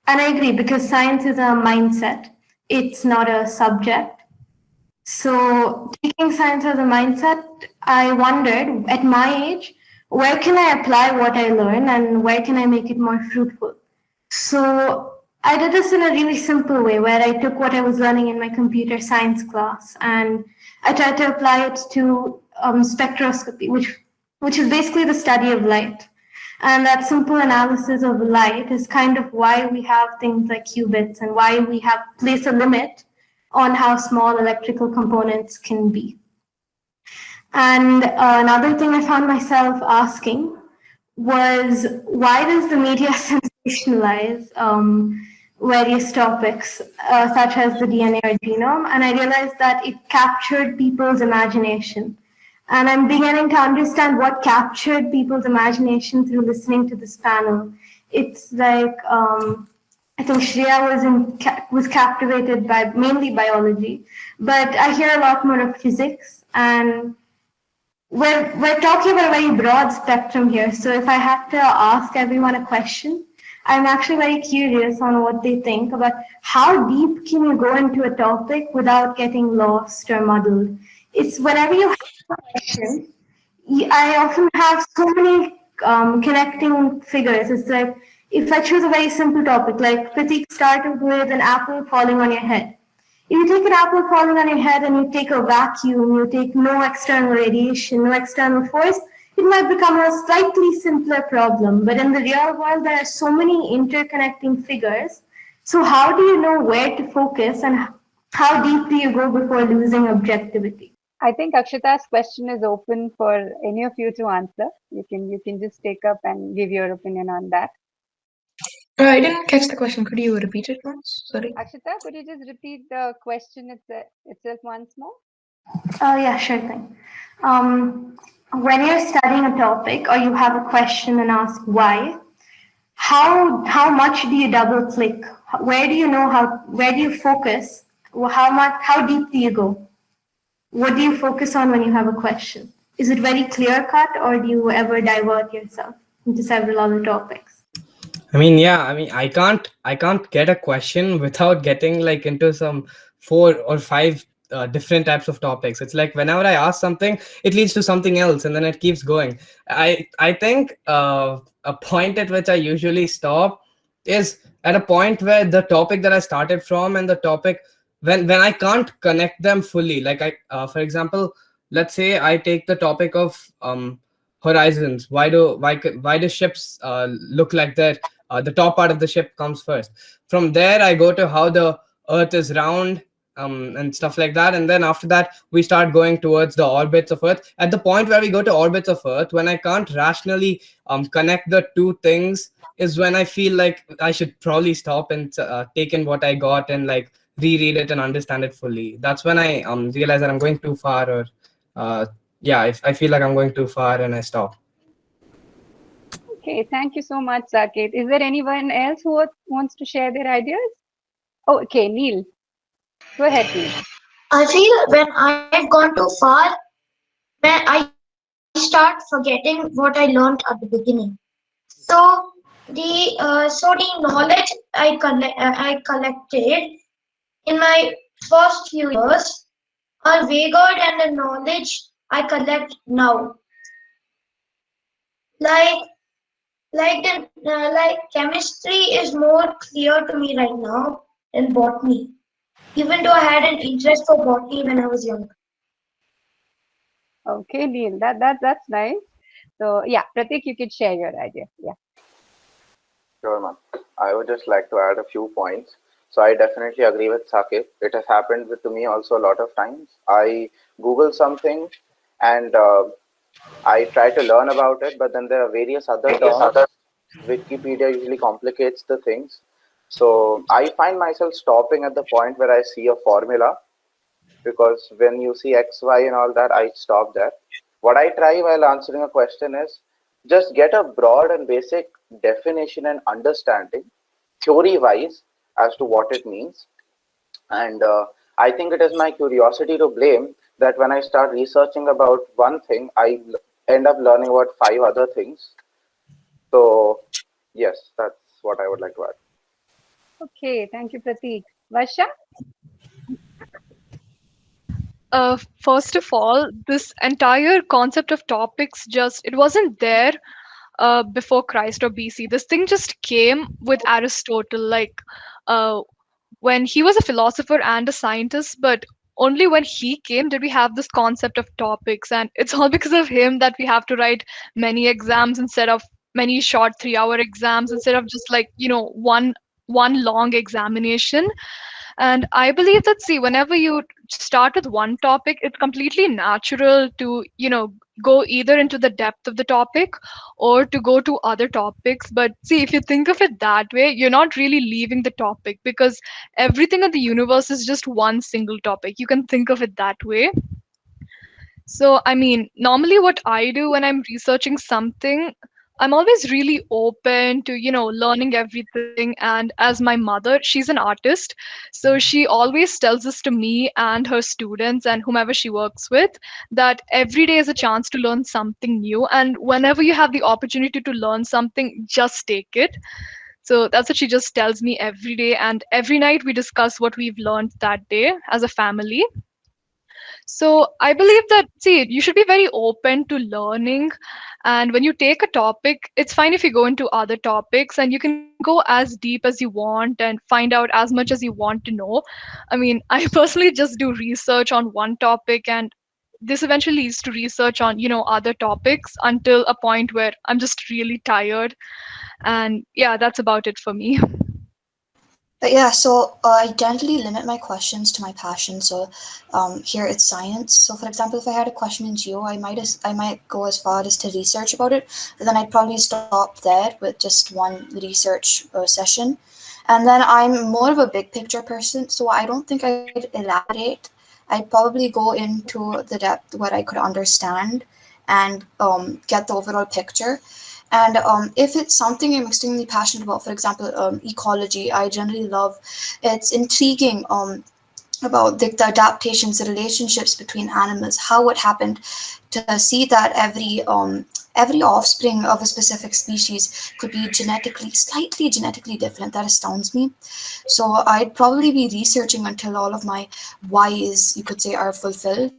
And I agree, because science is a mindset. It's not a subject. So taking science as a mindset, I wondered at my age, where can I apply what I learn and where can I make it more fruitful? So I did this in a really simple way where I took what I was learning in my computer science class and I tried to apply it to spectroscopy, which is basically the study of light. And that simple analysis of light is kind of why we have things like qubits and why we have place a limit on how small electrical components can be. And another thing I found myself asking was, why does the media sensationalize various topics such as the DNA or genome? And I realized that it captured people's imagination. And I'm beginning to understand what captured people's imagination through listening to this panel. It's like, I think Shreya was captivated by mainly biology, but I hear a lot more of physics, and we're talking about a very broad spectrum here. So if I had to ask everyone a question, I'm actually very curious on what they think about how deep can you go into a topic without getting lost or muddled. It's whenever you have a question, I often have so many connecting figures. It's like, if I choose a very simple topic, like Pratik started with an apple falling on your head. If you take an apple falling on your head and you take a vacuum, you take no external radiation, no external force, it might become a slightly simpler problem. But in the real world, there are so many interconnecting figures. So how do you know where to focus and how deep do you go before losing objectivity? I think Akshita's question is open for any of you to answer. You can just take up and give your opinion on that. I didn't catch the question. Could you repeat it once? Sorry. Akshita, could you just repeat the question itself once more? Yeah, sure thing. When you're studying a topic or you have a question and ask why, how much do you double click? Where do you know where do you focus? How deep do you go? What do you focus on when you have a question? Is it very clear cut, or do you ever divert yourself into several other topics? I mean, yeah, I can't get a question without getting like into some 4 or 5 different types of topics. It's like whenever I ask something, it leads to something else, and then it keeps going. I think a point at which I usually stop is at a point where the topic that I started from and the topic when I can't connect them fully. Like for example, let's say I take the topic of horizons. Why do ships look like that? The top part of the ship comes first. From there, I go to how the Earth is round, and stuff like that. And then after that, we start going towards the orbits of Earth. At the point where we go to orbits of Earth, when I can't rationally connect the two things, is when I feel like I should probably stop and take in what I got and like reread it and understand it fully. That's when I realize that I'm going too far, or yeah, if I feel like I'm going too far, and I stop. Okay, thank you so much, Saket. Is there anyone else who wants to share their ideas? Oh, okay, Neil. Go ahead, Neil. I feel when I've gone too far, when I start forgetting what I learned at the beginning. So the knowledge I collected in my first few years are vaguer than the knowledge I collect now. Like chemistry is more clear to me right now than botany, even though I had an interest for botany when I was young. Okay, Neil, that's nice. So yeah, Pratik, you can share your idea. Yeah. Sure, ma'am. I would just like to add a few points. So I definitely agree with Saket. It has happened to me also a lot of times. I Google something and I try to learn about it, but then there are various other terms. Wikipedia usually complicates the things. So I find myself stopping at the point where I see a formula, because when you see X, Y, and all that, I stop there. What I try while answering a question is just get a broad and basic definition and understanding theory wise as to what it means. And I think it is my curiosity to blame that when I start researching about one thing, I end up learning about 5 other things. So yes, that's what I would like to add. Okay, thank you, Prateek. Varsha? First of all, this entire concept of topics just it wasn't there before Christ or BC. This thing just came with Aristotle, like uh, when he was a philosopher and a scientist, but only when he came did we have this concept of topics, and it's all because of him that we have to write many exams instead of many short 3-hour exams instead of just like one long examination. And I believe that, see, whenever you start with one topic, it's completely natural to, go either into the depth of the topic or to go to other topics. But see, if you think of it that way, you're not really leaving the topic because everything in the universe is just one single topic. You can think of it that way. So, I mean, normally what I do when I'm researching something, I'm always really open to, learning everything. And as my mother, she's an artist. So she always tells this to me and her students and whomever she works with that every day is a chance to learn something new. And whenever you have the opportunity to learn something, just take it. So that's what she just tells me every day. And every night we discuss what we've learned that day as a family. So I believe that, see, you should be very open to learning. And when you take a topic, it's fine if you go into other topics and you can go as deep as you want and find out as much as you want to know. I mean, I personally just do research on one topic, and this eventually leads to research on, other topics until a point where I'm just really tired. And yeah, that's about it for me. But yeah, so I generally limit my questions to my passion. So here it's science. So for example, if I had a question in geo, I might go as far as to research about it, but then I'd probably stop there with just one research session. And then I'm more of a big picture person, so I don't think I'd elaborate. I'd probably go into the depth where I could understand and get the overall picture. And if it's something I'm extremely passionate about, for example, ecology, I generally love. It's intriguing about the adaptations, the relationships between animals, how it happened, to see that every offspring of a specific species could be slightly genetically different. That astounds me. So I'd probably be researching until all of my whys, you could say, are fulfilled.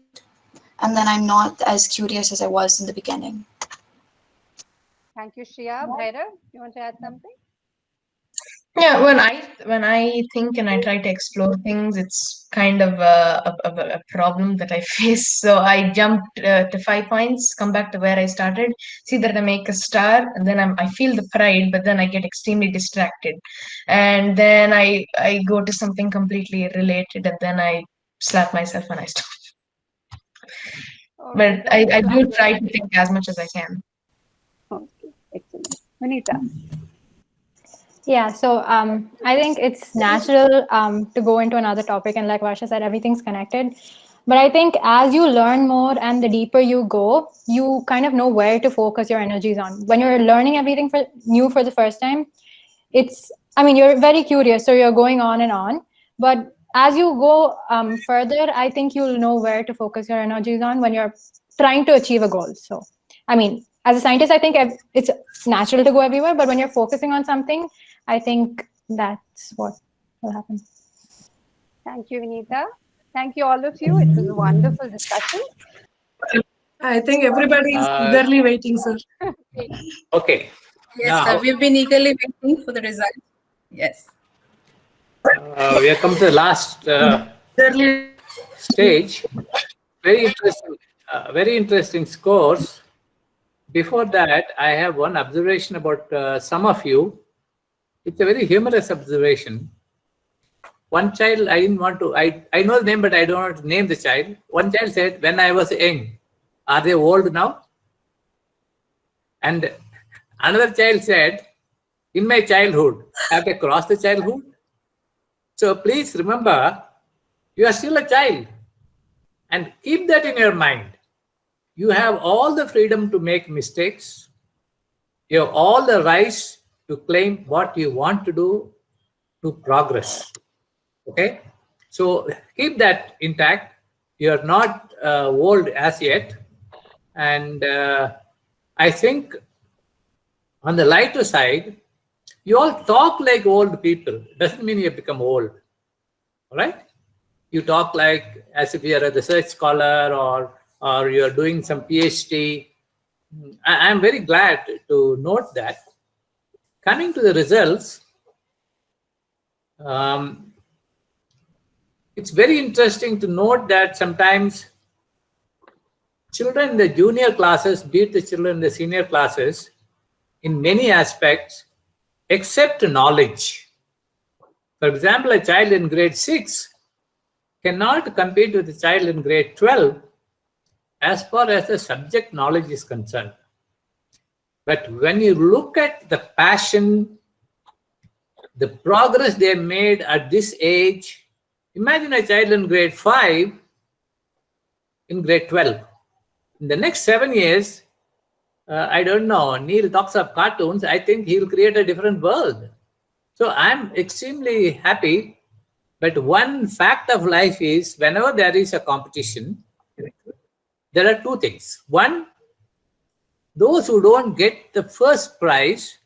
And then I'm not as curious as I was in the beginning. Thank you, Shreya. Bhairav, you want to add something? Yeah, when I think and I try to explore things, it's kind of a problem that I face. So I jump to 5 points, come back to where I started, see that I make a star, and then I feel the pride, but then I get extremely distracted, and then I go to something completely related, and then I slap myself when I stop. Okay, But I do try to think as much as I can. Okay, excellent. Vanita. Yeah, so I think it's natural to go into another topic, and like Varsha said, everything's connected. But I think as you learn more and the deeper you go, you kind of know where to focus your energies on. When you're learning everything new for the first time, you're very curious, so you're going on and on. But as you go further, I think you'll know where to focus your energies on when you're trying to achieve a goal. So, as a scientist, I think it's natural to go everywhere, but when you're focusing on something, I think that's what will happen. Thank you, Vinita. Thank you, all of you. It was a wonderful discussion. I think everybody is eagerly waiting, sir. Okay. Yes, Now, sir. We've been eagerly waiting for the result. Yes. we have come to the last stage. Very interesting scores. Before that, I have one observation about some of you. It's a very humorous observation. One child, I didn't want to, I know the name, but I don't want to name the child. One child said, when I was young, are they old now? And another child said, in my childhood, have they crossed the childhood? So please remember, you are still a child. And keep that in your mind. You have all the freedom to make mistakes. You have all the rights to claim what you want to do to progress. Okay, so keep that intact. You're not old as yet, and I think on the lighter side, you all talk like old people. Doesn't mean you become old. All right, you talk like as if you're a research scholar or you're doing some PhD. I'm very glad to note that. Coming to the results, it's very interesting to note that sometimes children in the junior classes beat the children in the senior classes in many aspects, except knowledge. For example, a child in grade 6 cannot compete with a child in grade 12 as far as the subject knowledge is concerned. But when you look at the passion, the progress they made at this age, imagine a child in grade 5, in grade 12. In the next 7 years, I don't know, Neil talks of cartoons, I think he'll create a different world. So I'm extremely happy. But one fact of life is whenever there is a competition, there are two things. One, those who don't get the first prize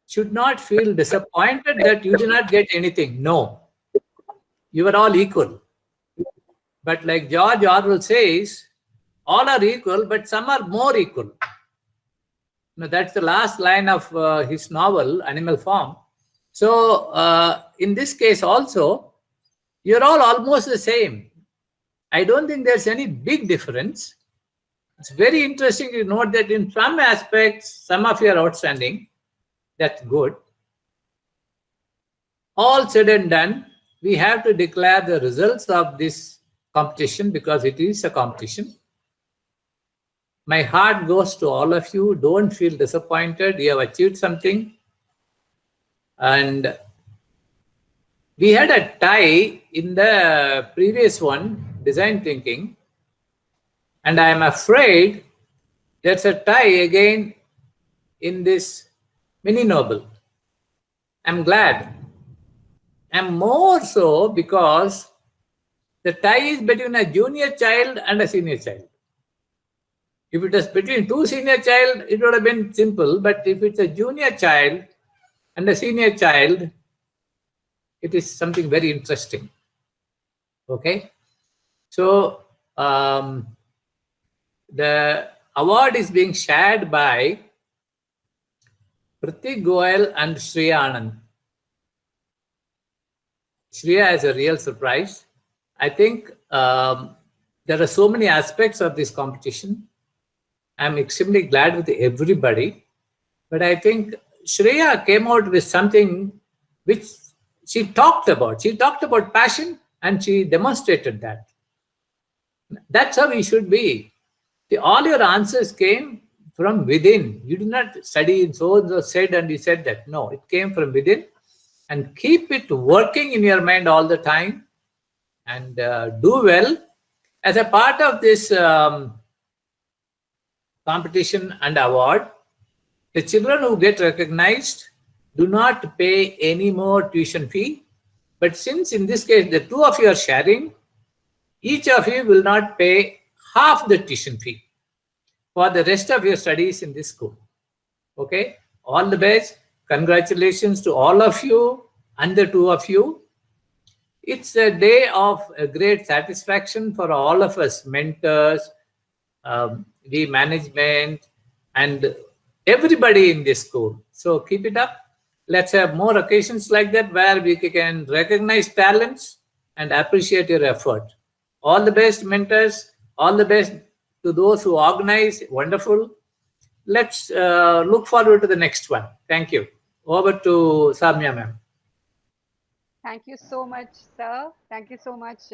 should not feel disappointed that you did not get anything. No, you are all equal. But like George Orwell says, all are equal, but some are more equal. Now, that's the last line of his novel, Animal Farm. So in this case also, you're all almost the same. I don't think there's any big difference. It's very interesting to note that in some aspects, some of you are outstanding. That's good. All said and done, we have to declare the results of this competition because it is a competition. My heart goes to all of you. Don't feel disappointed. You have achieved something. And we had a tie in the previous one, design thinking. And I am afraid there's a tie again in this mini Nobel. I'm glad. And more so because the tie is between a junior child and a senior child. If it was between two senior child, it would have been simple. But if it's a junior child and a senior child, it is something very interesting. Okay. So the award is being shared by Pratik Goel and Shreya Anand. Shreya is a real surprise. I think there are so many aspects of this competition. I'm extremely glad with everybody. But I think Shreya came out with something which she talked about. She talked about passion and she demonstrated that. That's how we should be. All your answers came from within. You did not study and so said and you said that. No, it came from within. And keep it working in your mind all the time and do well. As a part of this competition and award, the children who get recognized do not pay any more tuition fee. But since in this case, the two of you are sharing, each of you will not pay half the tuition fee for the rest of your studies in this school. Okay? All the best. Congratulations to all of you and the two of you. It's a day of a great satisfaction for all of us, mentors, the management, and everybody in this school. So keep it up. Let's have more occasions like that where we can recognize talents and appreciate your effort. All the best, mentors. All the best to those who organize. Wonderful. Let's look forward to the next one. Thank you. Over to Samya ma'am. Thank you so much, sir. Thank you so much,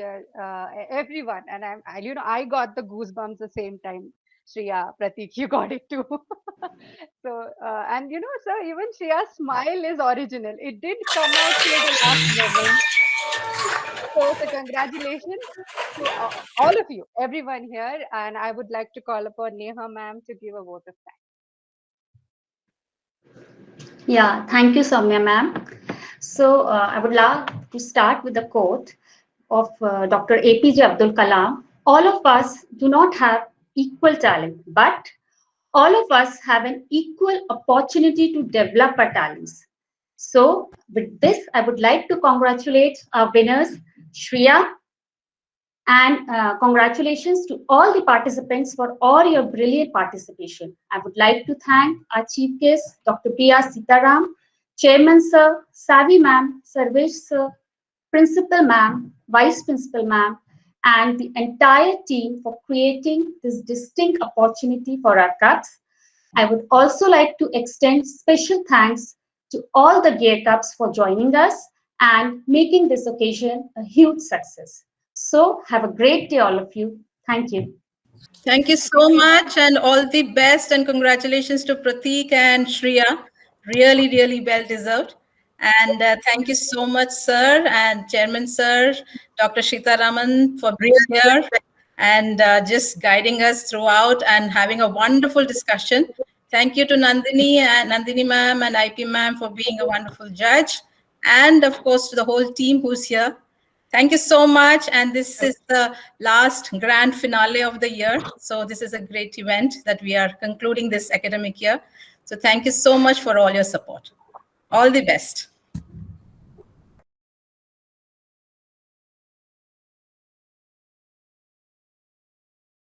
everyone. And I got the goosebumps the same time. Shreya, Pratik, you got it too. So, and sir, even Shreya's smile is original. It did come out till the last moment. So congratulations to all of you, everyone here. And I would like to call upon Neha ma'am to give a vote of thanks. Yeah, thank you, Soumya ma'am. So I would love to start with a quote of Dr. APJ Abdul Kalam. All of us do not have equal talent, but all of us have an equal opportunity to develop our talents. So with this, I would like to congratulate our winners, Shreya, and congratulations to all the participants for all your brilliant participation. I would like to thank our chief guest, Dr. B.R. Sitaram, Chairman Sir, Savi Ma'am, Sarvesh Sir, Principal Ma'am, Vice Principal Ma'am, and the entire team for creating this distinct opportunity for our cups. I would also like to extend special thanks to all the Gear Cups for joining us and making this occasion a huge success. So have a great day, all of you. Thank you. Thank you so much, and all the best, and congratulations to Prateek and Shreya. Really, really well deserved. And thank you so much, sir, and Chairman, sir, Dr. Shita Raman, for being here and just guiding us throughout and having a wonderful discussion. Thank you to Nandini ma'am and IP ma'am for being a wonderful judge. And of course, to the whole team who's here. Thank you so much. And this is the last grand finale of the year. So this is a great event that we are concluding this academic year. So thank you so much for all your support. All the best.